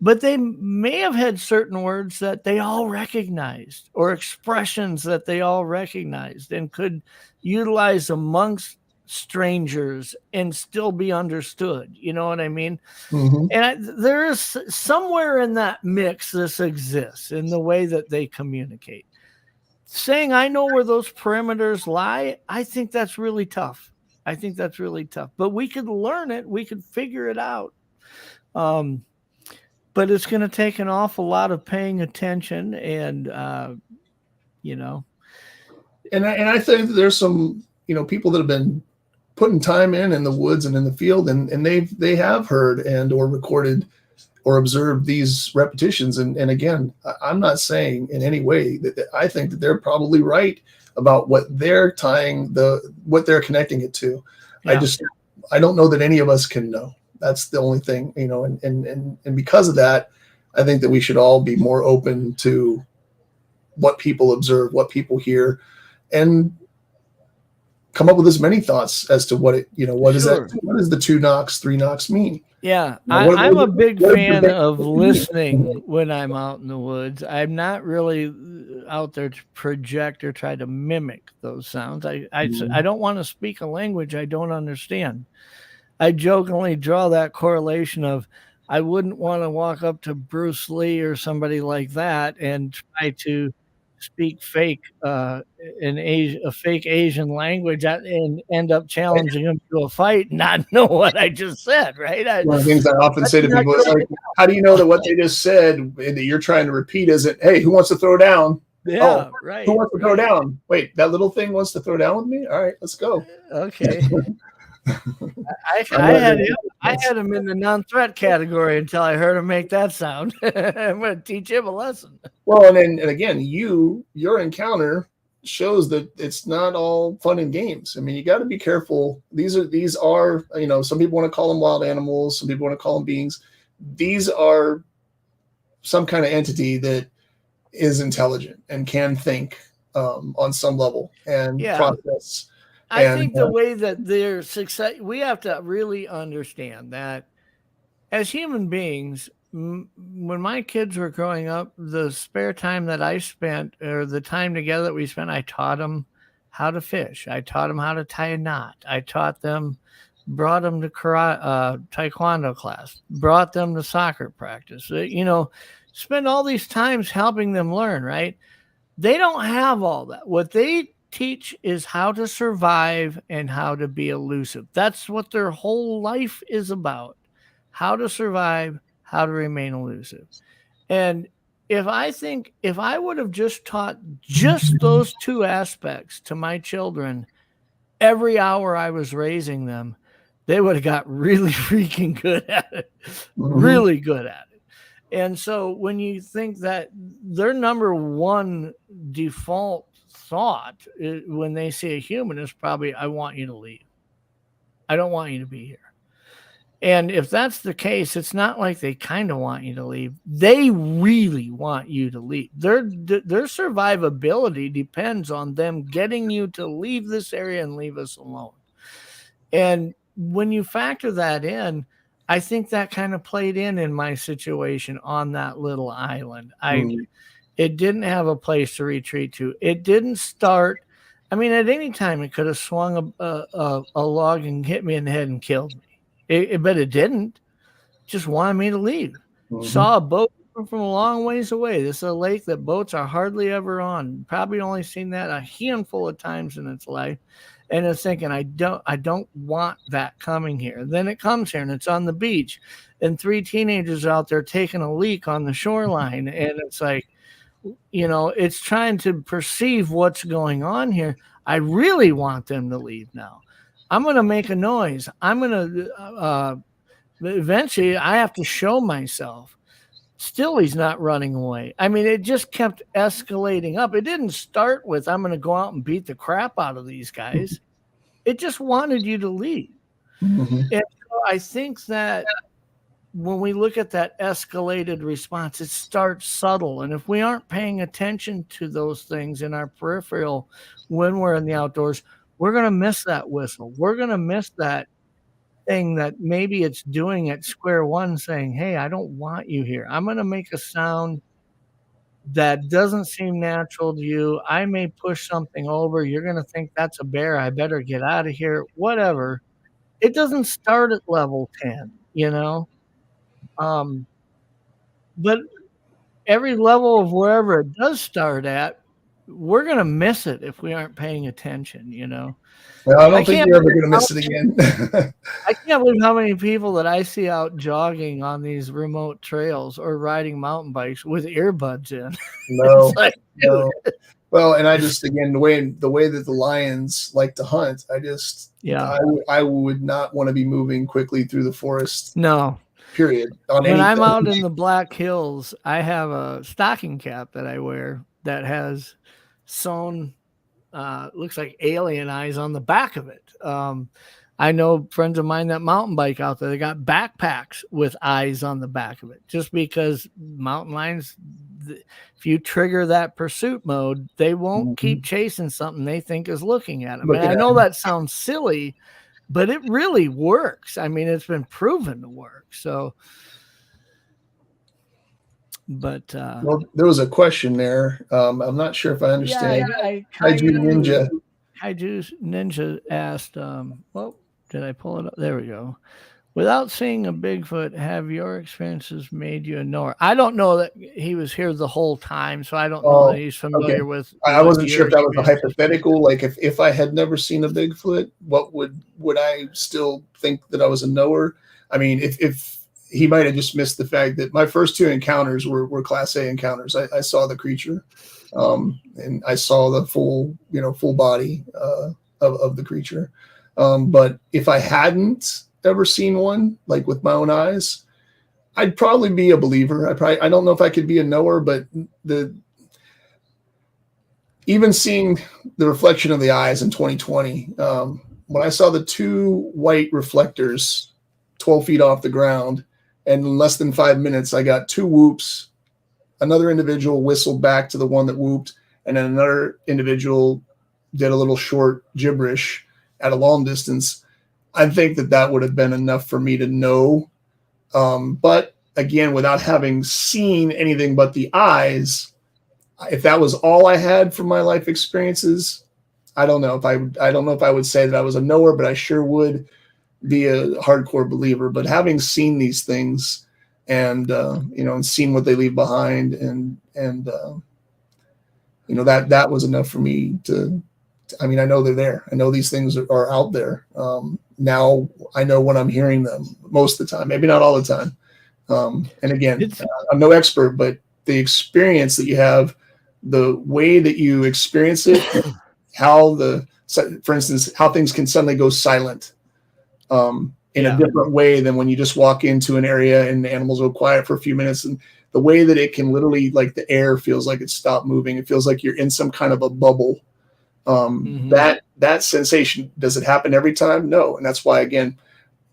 but they may have had certain words that they all recognized, or expressions that they all recognized and could utilize amongst strangers and still be understood. You know what I mean? And there is somewhere in that mix, this exists in the way that they communicate. Saying I know where those perimeters lie, I think that's really tough. But we could learn it. We could figure it out. But it's going to take an awful lot of paying attention and, And I think that there's some, people that have been putting time in the woods and in the field, and they have heard and or recorded or observed these repetitions. And again, I'm not saying in any way that I think that they're probably right about what they're what they're connecting it to. Yeah. I don't know that any of us can know. That's the only thing, and because of that, I think that we should all be more open to what people observe, what people hear, and come up with as many thoughts as to what does the 2 knocks, 3 knocks mean? Yeah, I'm a big fan of listening when I'm out in the woods. I'm not really out there to project or try to mimic those sounds. I don't want to speak a language I don't understand. I jokingly draw that correlation of I wouldn't want to walk up to Bruce Lee or somebody like that and try to speak fake a fake Asian language and end up challenging him to a fight and not know what I just said, right? One of the things I often say to people is like, how do you know that what they just said and that you're trying to repeat isn't, hey, who wants to throw down? Yeah, right. Who wants to throw down? Wait, that little thing wants to throw down with me? All right, let's go. Okay. I had him in the non-threat category until I heard him make that sound. I'm going to teach him a lesson. Well, and again, your encounter shows that it's not all fun and games. I mean, you got to be careful. These are some people want to call them wild animals, some people want to call them beings. These are some kind of entity that is intelligent and can think on some level and process. I think the way that their success, we have to really understand that as human beings, when my kids were growing up, the spare time that I spent, or the time together that we spent, I taught them how to fish. I taught them how to tie a knot. I taught them, brought them to taekwondo class, brought them to soccer practice. Spend all these times helping them learn, right? They don't have all that. What they teach is how to survive and how to be elusive. That's what their whole life is about. How to survive, how to remain elusive. And if I would have just taught just those two aspects to my children every hour I was raising them, they would have got really freaking good at it. Really good at it. And so when you think that their number one default thought when they see a human is probably, I want you to leave. I don't want you to be here. And if that's the case, it's not like they kind of want you to leave. They really want you to leave. Their survivability depends on them getting you to leave this area and leave us alone. And when you factor that in, I think that kind of played in my situation on that little island. It didn't have a place to retreat to. It didn't start. I mean, at any time it could have swung a log and hit me in the head and killed me. But it didn't. Just wanted me to leave. Saw a boat from a long ways away. This is a lake that boats are hardly ever on. Probably only seen that a handful of times in its life. And it's thinking, I don't want that coming here. Then it comes here and it's on the beach. And 3 teenagers out there taking a leak on the shoreline. And it's like, it's trying to perceive what's going on here. I really want them to leave now. I'm going to make a noise. I'm going to, eventually I have to show myself. Still, he's not running away. I mean, it just kept escalating up. It didn't start with, I'm going to go out and beat the crap out of these guys. It just wanted you to leave. And so I think that when we look at that escalated response, it starts subtle. And if we aren't paying attention to those things in our peripheral when we're in the outdoors, we're going to miss that whistle. We're going to miss that thing that maybe it's doing at square one, saying, hey, I don't want you here. I'm going to make a sound that doesn't seem natural to you. I may push something over. You're going to think that's a bear. I better get out of here. Whatever. It doesn't start at level 10, but every level of wherever it does start at, we're going to miss it if we aren't paying attention, Well, I don't think you're ever going to miss it again. I can't believe how many people that I see out jogging on these remote trails or riding mountain bikes with earbuds in. No, no. Well, and I just, again, the way that the lions like to hunt, I would not want to be moving quickly through the forest. No. Period. When I'm out in the Black Hills, I have a stocking cap that I wear that has sewn, looks like alien eyes on the back of it. I know friends of mine that mountain bike out there, they got backpacks with eyes on the back of it, just because mountain lions, if you trigger that pursuit mode, they won't keep chasing something they think is looking at them. And I know that sounds silly, but it really works. I mean, it's been proven to work. So, but well, there was a question there. I'm not sure if I understand. Kaiju Ninja asked, well, did I pull it up? There we go. Without seeing a Bigfoot, have your experiences made you a knower? I don't know that he was here the whole time, so I don't know that he's familiar with. I wasn't sure if that was a hypothetical. Like, if I had never seen a Bigfoot, what would I still think that I was a knower? I mean, if he might have just missed the fact that my first 2 encounters were Class A encounters. I saw the creature, and I saw the full body of the creature. But if I hadn't ever seen one, like with my own eyes, I'd probably be a believer. I don't know if I could be a knower, but even seeing the reflection of the eyes in 2020, when I saw the 2 white reflectors 12 feet off the ground, and in less than 5 minutes, I got 2 whoops. Another individual whistled back to the one that whooped, and then another individual did a little short gibberish. at a long distance, I think that would have been enough for me to know. But again, without having seen anything but the eyes, if that was all I had from my life experiences, I don't know if I would say that I was a knower, but I sure would be a hardcore believer. But having seen these things and and seen what they leave behind, and that was enough for me to. I mean, I know they're there. I know these things are out there. Now I know when I'm hearing them most of the time, maybe not all the time. And again, I'm no expert, but the experience that you have, the way that you experience it, for instance, how things can suddenly go silent in a different way than when you just walk into an area and the animals go quiet for a few minutes, and the way that it can literally, like, the air feels like it stopped moving. It feels like you're in some kind of a bubble. That sensation, does it happen every time? No. And that's why, again,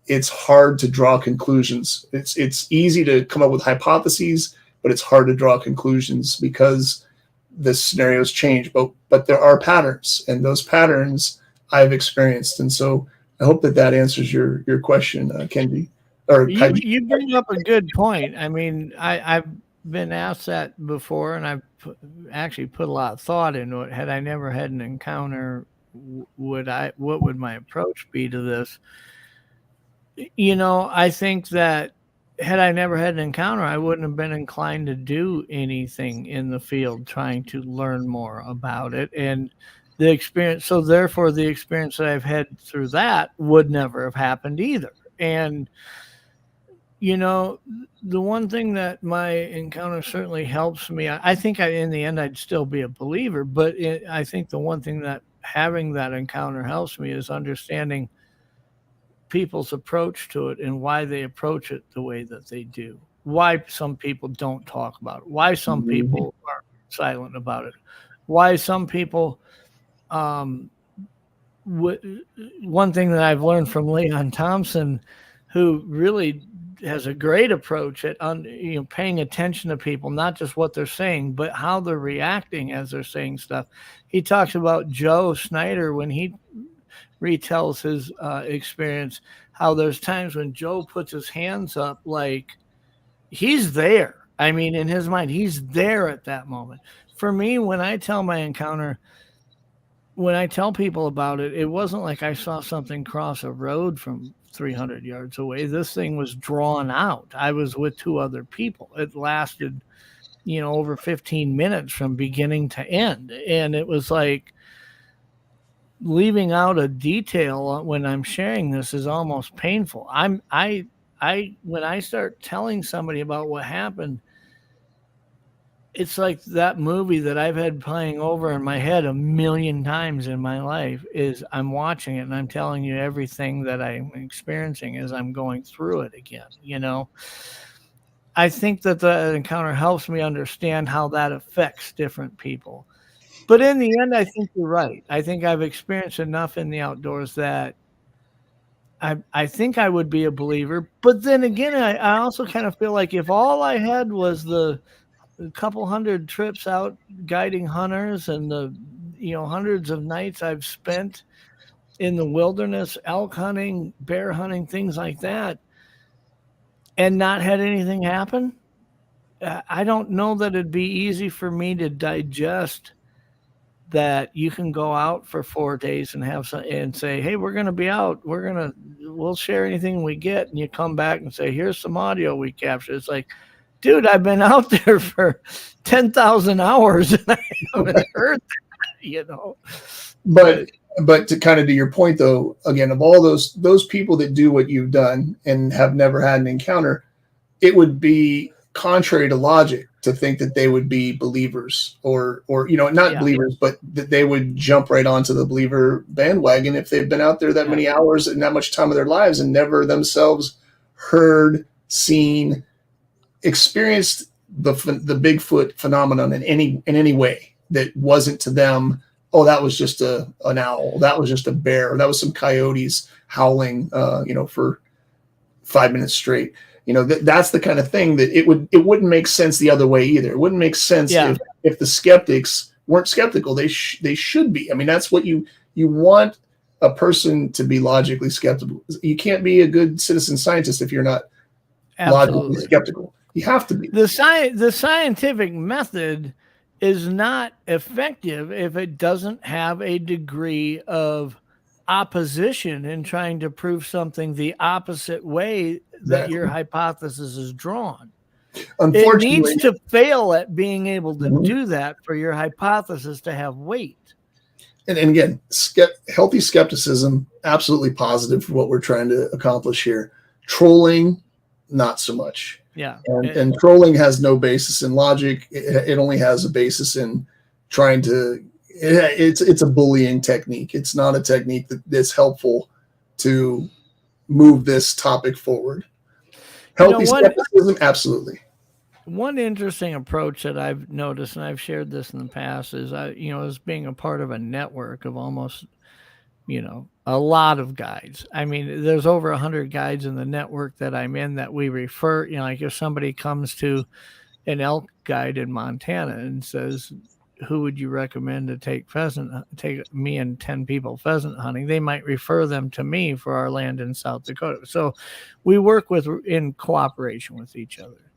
it's hard to draw conclusions. It's easy to come up with hypotheses, but it's hard to draw conclusions because the scenarios change. But there are patterns, and those patterns I've experienced. And so I hope that answers your question, Kendi. Or you bring up a good point. I mean, I've been asked that before, and I've actually put a lot of thought into it. Had I never had an encounter, what would my approach be to this? I think that had I never had an encounter, I wouldn't have been inclined to do anything in the field, trying to learn more about it. And the experience, so therefore the experience that I've had through that would never have happened either. And the one thing that my encounter certainly helps me, I think in the end I'd still be a believer, but I think the one thing that having that encounter helps me is understanding people's approach to it and why they approach it the way that they do, why some people don't talk about it, why some people are silent about it, why some people one thing that I've learned from Leon Thompson, who really has a great approach at paying attention to people, not just what they're saying, but how they're reacting as they're saying stuff. He talks about Joe Snyder when he retells his experience, how there's times when Joe puts his hands up like he's there. I mean, in his mind, he's there at that moment. For me, when I tell my encounter, when I tell people about it, it wasn't like I saw something cross a road from 300 yards away. This thing was drawn out. I was with two other people. It lasted, over 15 minutes from beginning to end. And it was like leaving out a detail when I'm sharing this is almost painful. When I start telling somebody about what happened, it's like that movie that I've had playing over in my head a million times in my life is I'm watching it and I'm telling you everything that I'm experiencing as I'm going through it again. I think that the encounter helps me understand how that affects different people. But in the end, I think you're right. I think I've experienced enough in the outdoors that I think I would be a believer. But then again, I also kind of feel like if all I had was a couple hundred trips out guiding hunters and the hundreds of nights I've spent in the wilderness, elk hunting, bear hunting, things like that, and not had anything happen, I don't know that it'd be easy for me to digest that you can go out for 4 days and have some and say, hey, we're going to be out. We'll share anything we get. And you come back and say, here's some audio we captured. It's like, dude, I've been out there for 10,000 hours and I haven't heard that, But to kind of to your point, though, again, of all those people that do what you've done and have never had an encounter, it would be contrary to logic to think that they would be believers or not believers, but that they would jump right onto the believer bandwagon if they've been out there that many hours and that much time of their lives and never themselves heard, seen, experienced the Bigfoot phenomenon in any way that wasn't to them. Oh, that was just an owl. That was just a bear. That was some coyotes howling, for 5 minutes straight. That's the kind of thing that it wouldn't make sense the other way either. It wouldn't make sense if the skeptics weren't skeptical. They should be. I mean, that's what you want a person to be logically skeptical. You can't be a good citizen scientist if you're not logically skeptical. You have to be. The scientific method is not effective if it doesn't have a degree of opposition in trying to prove something the opposite way that your hypothesis is drawn. It needs to fail at being able to do that for your hypothesis to have weight. And again, healthy skepticism, absolutely positive for what we're trying to accomplish here. Trolling, not so much. Yeah. And trolling has no basis in logic. It only has a basis in trying to, it's a bullying technique. It's not a technique that's helpful to move this topic forward. Healthy skepticism, absolutely. One interesting approach that I've noticed, and I've shared this in the past, is as being a part of a network of almost, a lot of guides. I mean, there's over 100 guides in the network that I'm in that we refer, like if somebody comes to an elk guide in Montana and says, who would you recommend to take me and 10 people pheasant hunting? They might refer them to me for our land in South Dakota. So we work in cooperation with each other.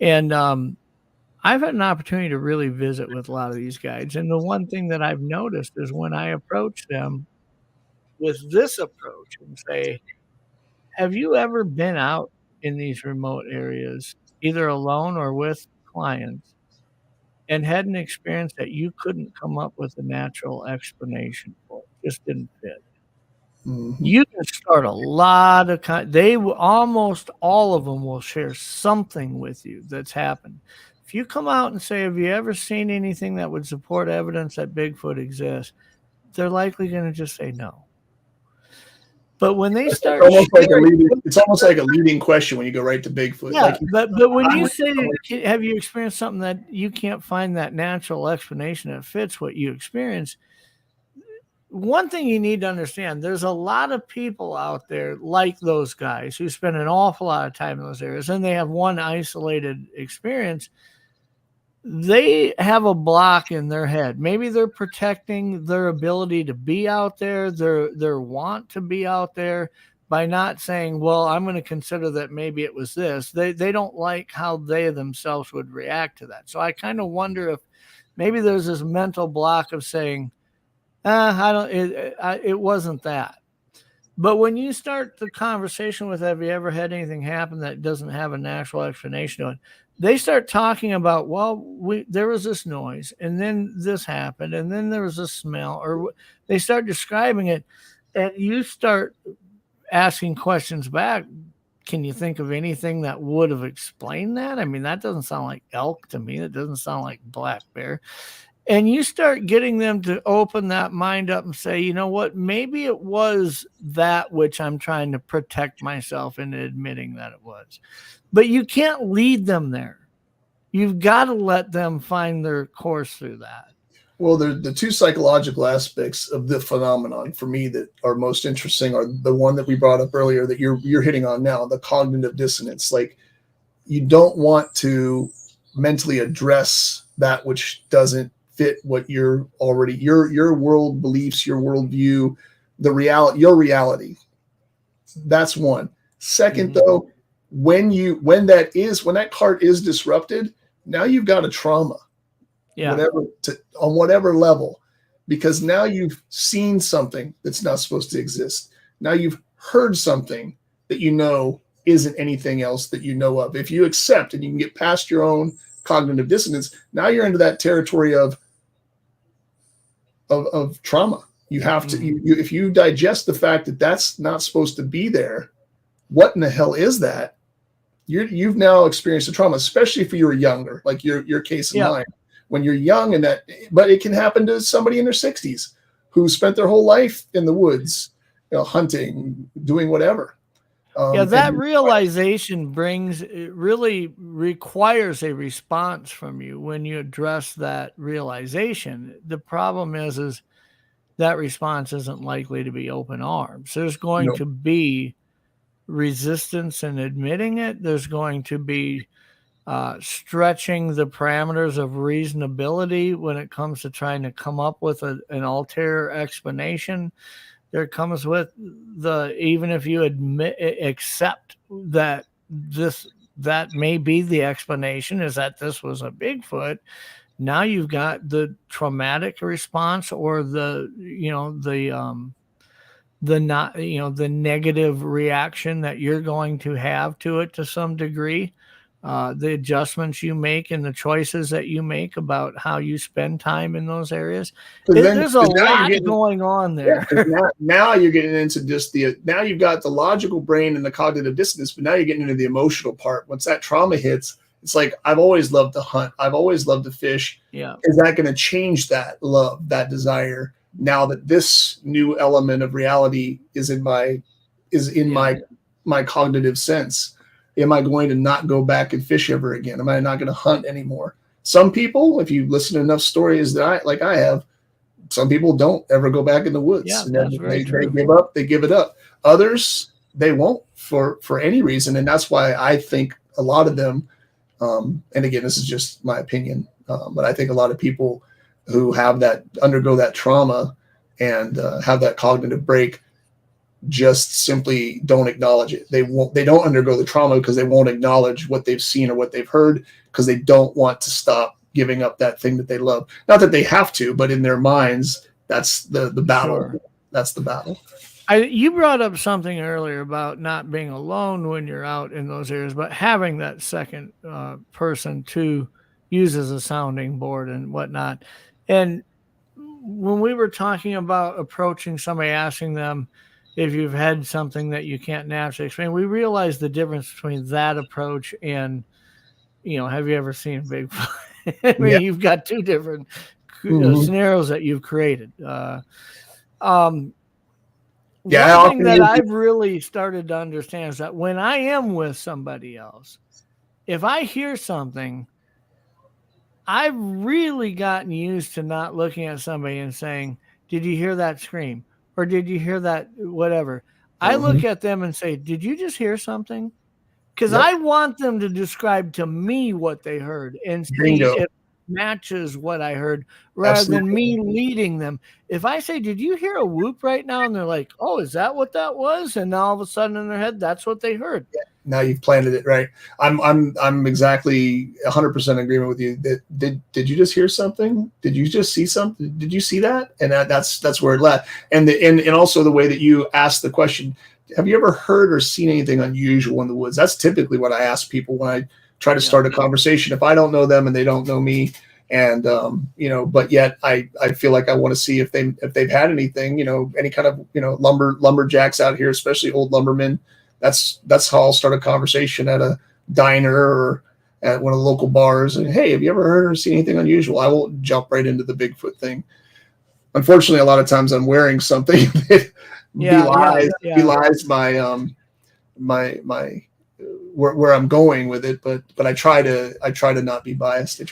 And I've had an opportunity to really visit with a lot of these guides. And the one thing that I've noticed is when I approach them with this approach and say, have you ever been out in these remote areas, either alone or with clients, and had an experience that you couldn't come up with a natural explanation for? It just didn't fit. Mm-hmm. You can start a lot of almost all of them will share something with you that's happened. If you come out and say, have you ever seen anything that would support evidence that Bigfoot exists? They're likely going to just say no. But when they start, it's almost like a leading question when you go right to Bigfoot. Yeah, but when you say, have you experienced something that you can't find that natural explanation that fits what you experience? One thing you need to understand, there's a lot of people out there like those guys who spend an awful lot of time in those areas, and they have one isolated experience. They have a block in their head. Maybe they're protecting their ability to be out there, their want to be out there by not saying, well, I'm going to consider that maybe it was this. They don't like how they themselves would react to that. So I kind of wonder if maybe there's this mental block of saying, it wasn't that. But when you start the conversation with, have you ever had anything happen that doesn't have a natural explanation to it? They start talking about, there was this noise, and then this happened, and then there was a smell, or they start describing it, and you start asking questions back. Can you think of anything that would have explained that? I mean, that doesn't sound like elk to me. That doesn't sound like black bear. And you start getting them to open that mind up and say, you know what, maybe it was that which I'm trying to protect myself into admitting that it was. But you can't lead them there. You've got to let them find their course through that. Well, the two psychological aspects of the phenomenon for me that are most interesting are the one that we brought up earlier that you're hitting on now, the cognitive dissonance. Like, you don't want to mentally address that which doesn't fit what you're already, your world beliefs, your worldview, your reality. That's one. Second, though, when that cart is disrupted, now you've got a trauma. Yeah. On whatever level, because now you've seen something that's not supposed to exist. Now you've heard something that isn't anything else that you know of. If you accept and you can get past your own cognitive dissonance, now you're into that territory of trauma. You have to, if you digest the fact that that's not supposed to be there, what in the hell is that? You've now experienced a trauma, especially if you were younger, like your case in mind. When you're young but it can happen to somebody in their 60s who spent their whole life in the woods, hunting, doing whatever. That realization really requires a response from you when you address that realization. The problem is that response isn't likely to be open arms. There's going to be resistance in admitting it. There's going to be stretching the parameters of reasonability when it comes to trying to come up with an ulterior explanation. there comes with even if you accept that that may be the explanation, is that this was a Bigfoot. Now you've got the traumatic response, or the negative reaction that you're going to have to it to some degree. The adjustments you make and the choices that you make about how you spend time in those areas. There's a lot going on there. Yeah, now you're getting into just now you've got the logical brain and the cognitive dissonance, but now you're getting into the emotional part. Once that trauma hits, it's like, I've always loved to hunt. I've always loved to fish. Yeah. Is that going to change that love, that desire, now that this new element of reality is in my cognitive sense? Am I going to not go back and fish ever again? Am I not going to hunt anymore? Some people, if you listen to enough stories that I have, some people don't ever go back in the woods. Yeah, and that's they give it up. Others, they won't for any reason. And that's why I think a lot of them, and again, this is just my opinion, but I think a lot of people who undergo that trauma and have that cognitive break just simply don't acknowledge it. They don't undergo the trauma because they won't acknowledge what they've seen or what they've heard, because they don't want to stop giving up that thing that they love. Not that they have to, but in their minds, that's the battle. Sure. That's the battle. You brought up something earlier about not being alone when you're out in those areas, but having that second person to use as a sounding board and whatnot. And when we were talking about approaching somebody, asking them if you've had something that you can't naturally explain, we realized the difference between that approach and, have you ever seen a Bigfoot? I mean, You've got two different scenarios that you've created. One thing that I've really started to understand is that when I am with somebody else, if I hear something, I've really gotten used to not looking at somebody and saying, "Did you hear that scream?" Or "Did you hear that whatever?" I look at them and say, "Did you just hear something?" Because I want them to describe to me what they heard and see if it matches what I heard, rather than me leading them. If I say, "Did you hear a whoop right now?" and they're like, "Oh, is that what that was?" and now all of a sudden in their head, that's what they heard. Yeah. Now you've planted it, right? I'm exactly 100% in agreement with you. Did you just hear something? Did you just see something? Did you see that? And that's where it led. And also the way that you asked the question, have you ever heard or seen anything unusual in the woods? That's typically what I ask people when I try to start a conversation. If I don't know them and they don't know me, and but yet I feel like I want to see if they've had anything, any kind of lumberjacks out here, especially old lumbermen. That's how I'll start a conversation at a diner or at one of the local bars. And, "Hey, have you ever heard or seen anything unusual?" I won't jump right into the Bigfoot thing. Unfortunately, a lot of times I'm wearing something that belies my where I'm going with it. But I try to not be biased.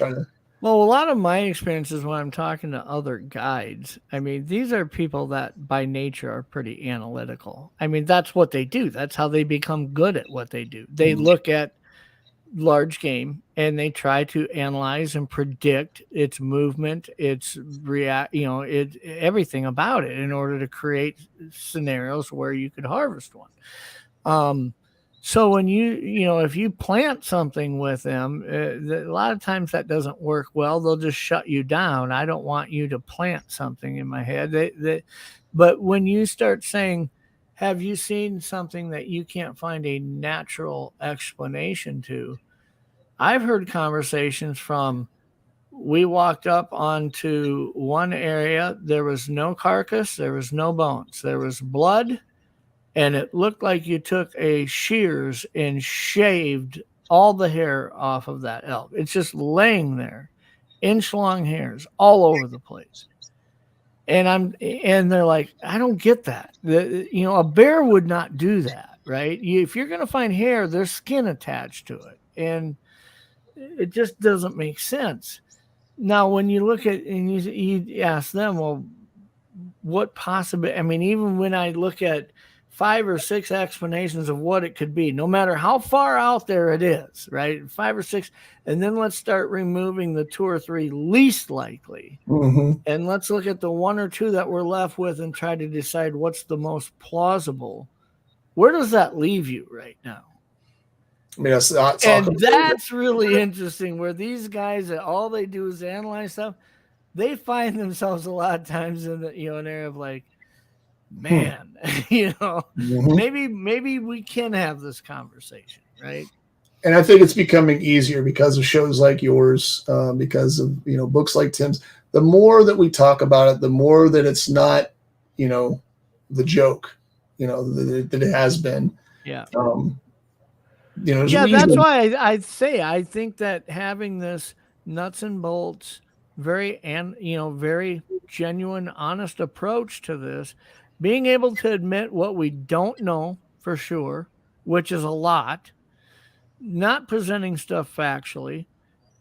Well, a lot of my experiences when I'm talking to other guides, I mean, these are people that by nature are pretty analytical. I mean, that's what they do. That's how they become good at what they do. They look at large game and they try to analyze and predict its movement, its everything about it in order to create scenarios where you could harvest one. So when if you plant something with them, a lot of times that doesn't work well. They'll just shut you down. I don't want you to plant something in my head. But when you start saying, "Have you seen something that you can't find a natural explanation to?" I've heard conversations from, we walked up onto one area. There was no carcass. There was no bones. There was blood. And it looked like you took a shears and shaved all the hair off of that elk. It's just laying there, inch-long hairs all over the place. And they're like, "I don't get that. A bear would not do that, right? If you're going to find hair, there's skin attached to it, and it just doesn't make sense." Now, when you look at and you ask them, "Well, what possibly?" I mean, even when I look at 5 or 6 explanations of what it could be, no matter how far out there it is, right? 5 or 6, and then let's start removing the 2 or 3 least likely. Mm-hmm. And let's look at the 1 or 2 that we're left with and try to decide what's the most plausible. Where does that leave you right now? I mean, that's really interesting, where these guys, that all they do is analyze stuff, they find themselves a lot of times in the, an area of like, man, mm-hmm. maybe we can have this conversation, right? And I think it's becoming easier because of shows like yours, because of books like Tim's. The more that we talk about it, the more that it's not the joke that it has been. Yeah. Yeah, that's why I think that having this nuts and bolts, very genuine, honest approach to this, being able to admit what we don't know for sure, which is a lot, not presenting stuff factually,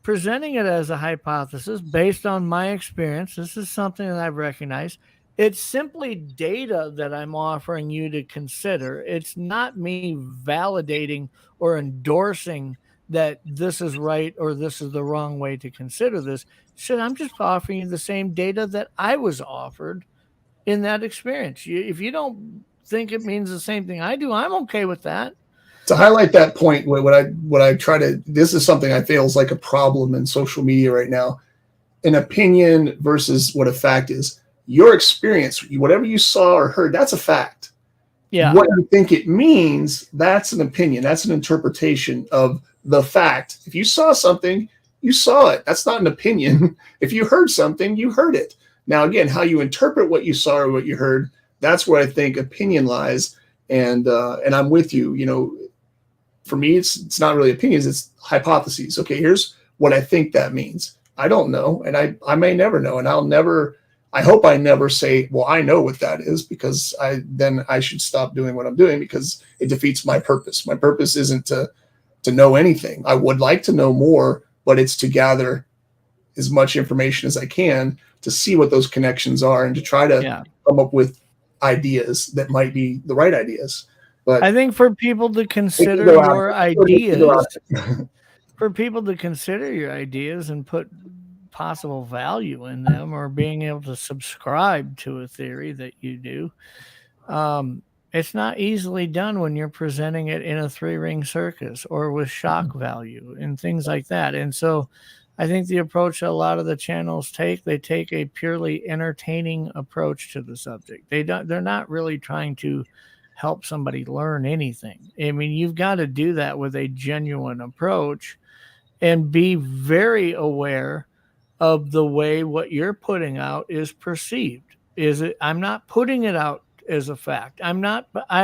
presenting it as a hypothesis based on my experience. This is something that I've recognized. It's simply data that I'm offering you to consider. It's not me validating or endorsing that this is right or this is the wrong way to consider this. Shit, I'm just offering you the same data that I was offered in that experience. If you don't think it means the same thing I do, I'm okay with that. To highlight that point, what I try to, this is something I feel is like a problem in social media right now. An opinion versus what a fact is. Your experience, whatever you saw or heard, that's a fact. Yeah. What you think it means, that's an opinion. That's an interpretation of the fact. If you saw something, you saw it. That's not an opinion. If you heard something, you heard it. Now, again, how you interpret what you saw or what you heard, that's where I think opinion lies. And I'm with you. For me, it's not really opinions, it's hypotheses. Okay, here's what I think that means. I don't know, and I may never know, and I hope I never say, well, I know what that is, because then I should stop doing what I'm doing, because it defeats my purpose. My purpose isn't to know anything. I would like to know more, but it's to gather as much information as I can to see what those connections are and to try to come up with ideas that might be the right ideas. But I think for people to consider your ideas, and put possible value in them, or being able to subscribe to a theory that you do, it's not easily done when you're presenting it in a 3-ring circus or with shock value and things like that. And so I think the approach a lot of the channels they take a purely entertaining approach to the subject. They're not really trying to help somebody learn anything. I mean, you've got to do that with a genuine approach and be very aware of the way what you're putting out is perceived. I'm not putting it out as a fact. I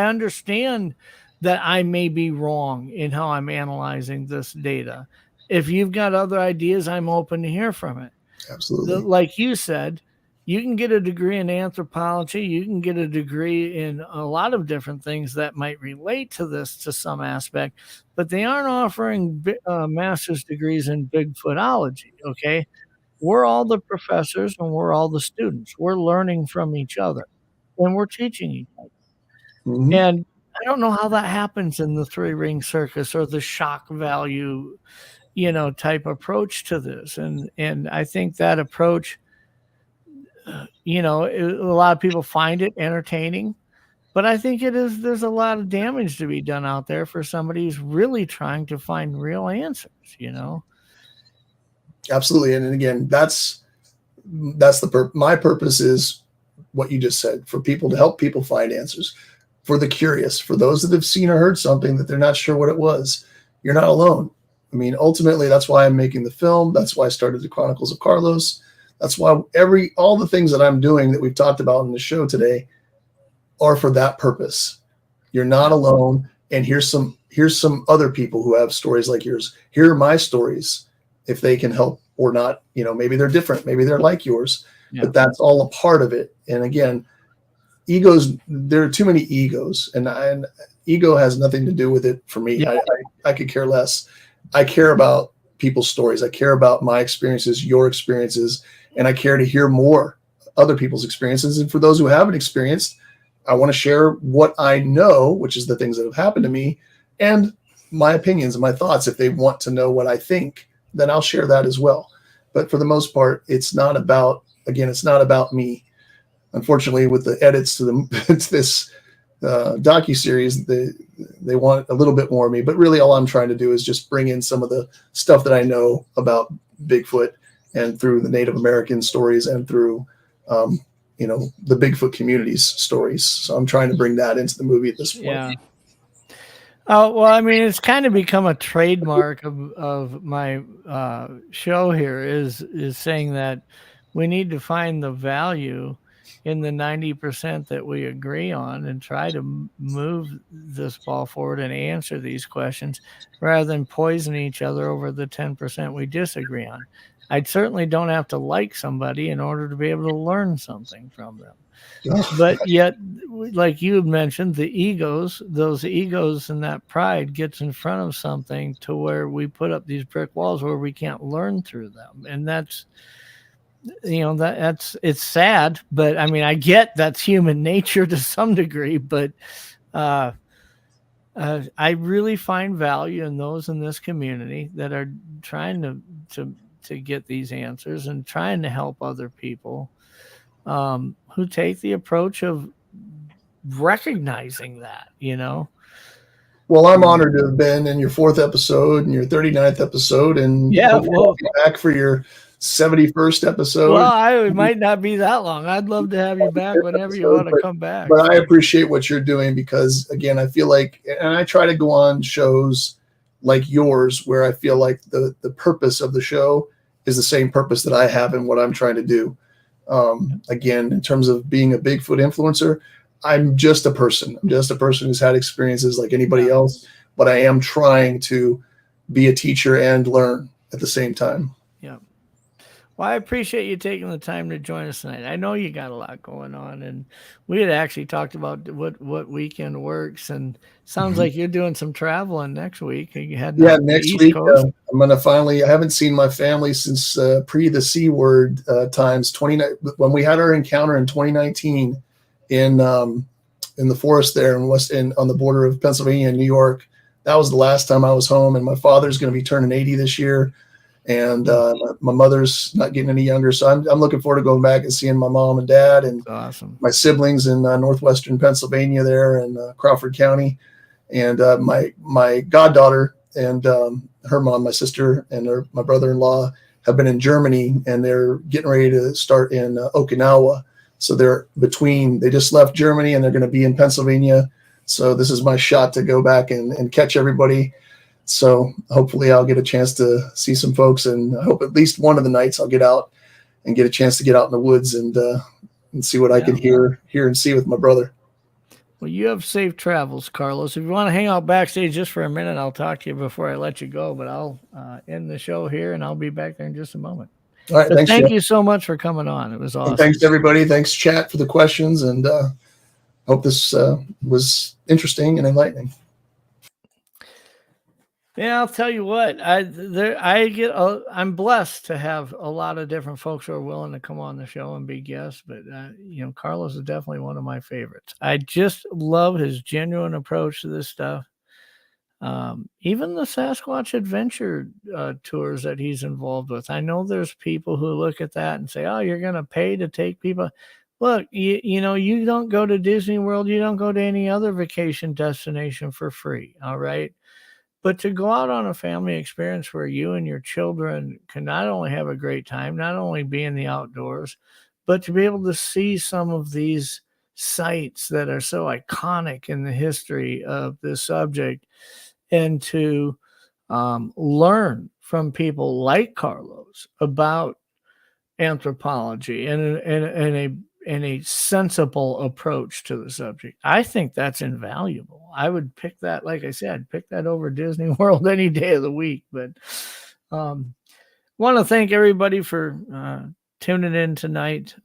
understand that I may be wrong in how I'm analyzing this data. If you've got other ideas, I'm open to hear from it. Absolutely. Like you said, you can get a degree in anthropology. You can get a degree in a lot of different things that might relate to this to some aspect, but they aren't offering master's degrees in Bigfootology. Okay. We're all the professors and we're all the students. We're learning from each other and we're teaching each other. Mm-hmm. And I don't know how that happens in the 3-ring circus or the shock value, type approach to this. And I think that approach, a lot of people find it entertaining, but I think there's a lot of damage to be done out there for somebody who's really trying to find real answers, Absolutely. And again, that's my purpose is what you just said, for people to help people find answers, for the curious, for those that have seen or heard something that they're not sure what it was. You're not alone. I mean, ultimately, that's why I'm making the film. That's why I started the Chronicles of Carlos. That's why all the things that I'm doing that we've talked about in the show today are for that purpose. You're not alone. And here's some other people who have stories like yours. Here are my stories. If they can help or not, maybe they're different. Maybe they're like yours, but that's all a part of it. And again, there are too many egos, and ego has nothing to do with it for me. Yeah. I could care less. I care about people's stories. I care about my experiences, your experiences, and I care to hear more other people's experiences. And for those who haven't experienced, I want to share what I know, which is the things that have happened to me, and my opinions and my thoughts. If they want to know what I think, then I'll share that as well. But for the most part, it's not about me. Unfortunately, with the edits to to this docuseries, they want a little bit more of me. But really, all I'm trying to do is just bring in some of the stuff that I know about Bigfoot, and through the Native American stories, and through the Bigfoot community's stories. So I'm trying to bring that into the movie at this point. Yeah. Oh, well, I mean, it's kind of become a trademark of my show here is saying that we need to find the value in the 90% that we agree on and try to move this ball forward and answer these questions rather than poison each other over the 10% we disagree on. I certainly don't have to like somebody in order to be able to learn something from them. But yet, like you had mentioned, those egos and that pride gets in front of something to where we put up these brick walls where we can't learn through them. And that's it's sad, but I mean, I get that's human nature to some degree, but I really find value in those in this community that are trying to get these answers and trying to help other people who take the approach of recognizing that, Well, I'm honored to have been in your 4th episode and your 39th episode, and hopefully I'll be back for your 71st episode. Well, it might not be that long. I'd love to have you back whenever you want to come back. But I appreciate what you're doing because, again, I feel like, and I try to go on shows like yours where I feel like the purpose of the show is the same purpose that I have in what I'm trying to do. Again, in terms of being a Bigfoot influencer, I'm just a person. I'm just a person who's had experiences like anybody else, but I am trying to be a teacher and learn at the same time. Yeah. Well, I appreciate you taking the time to join us tonight. I know you got a lot going on, and we had actually talked about what weekend works, and sounds like you're doing some traveling next week. You had next week I'm going to finally. I haven't seen my family since pre the C word times 29 when we had our encounter in 2019 in the forest there on the border of Pennsylvania and New York. That was the last time I was home, and my father's going to be turning 80 this year. And my mother's not getting any younger, so I'm looking forward to going back and seeing my mom and dad and my siblings in northwestern Pennsylvania there in Crawford County, and my goddaughter and her mom, my sister, and my brother-in-law have been in Germany, and they're getting ready to start in Okinawa. So they just left Germany and they're going to be in Pennsylvania. So this is my shot to go back and catch everybody. So hopefully I'll get a chance to see some folks, and I hope at least one of the nights I'll get out and get a chance to get out in the woods and see what I can hear and see with my brother. Well, you have safe travels, Carlos. If you want to hang out backstage just for a minute, I'll talk to you before I let you go, but I'll end the show here and I'll be back there in just a moment. All right. Thanks, thank you so much for coming on. It was awesome. And thanks everybody. Thanks chat for the questions, and hope this was interesting and enlightening. Yeah, I'll tell you what. I'm blessed to have a lot of different folks who are willing to come on the show and be guests. But Carlos is definitely one of my favorites. I just love his genuine approach to this stuff. Even the Sasquatch adventure tours that he's involved with. I know there's people who look at that and say, "Oh, you're going to pay to take people." Look, you don't go to Disney World. You don't go to any other vacation destination for free. All right. But to go out on a family experience where you and your children can not only have a great time, not only be in the outdoors, but to be able to see some of these sites that are so iconic in the history of this subject, and to learn from people like Carlos about anthropology and a sensible approach to the subject. I think that's invaluable. I would pick that, like I said, pick that over Disney World any day of the week. But want to thank everybody for tuning in tonight.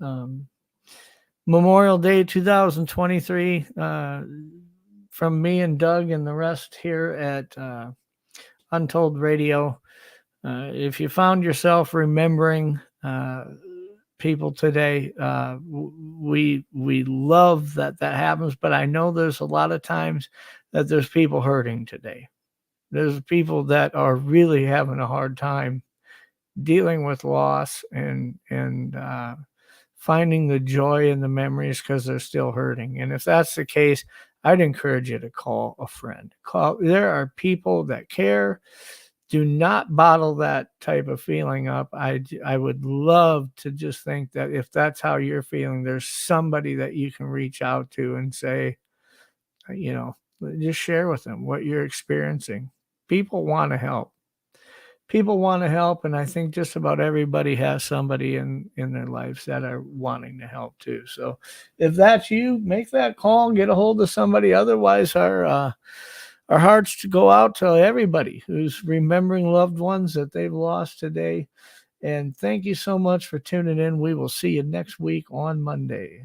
Memorial Day 2023 from me and Doug and the rest here at Untold Radio. If you found yourself remembering people today. We love that happens, but I know there's a lot of times that there's people hurting today. There's people that are really having a hard time dealing with loss and finding the joy in the memories because they're still hurting. And if that's the case, I'd encourage you to call a friend. There are people that care. Do not bottle that type of feeling up. I would love to just think that if that's how you're feeling, there's somebody that you can reach out to and say, just share with them what you're experiencing. People want to help. People want to help, and I think just about everybody has somebody in their lives that are wanting to help too. So if that's you, make that call and get a hold of somebody. Otherwise, our hearts to go out to everybody who's remembering loved ones that they've lost today. And thank you so much for tuning in. We will see you next week on Monday.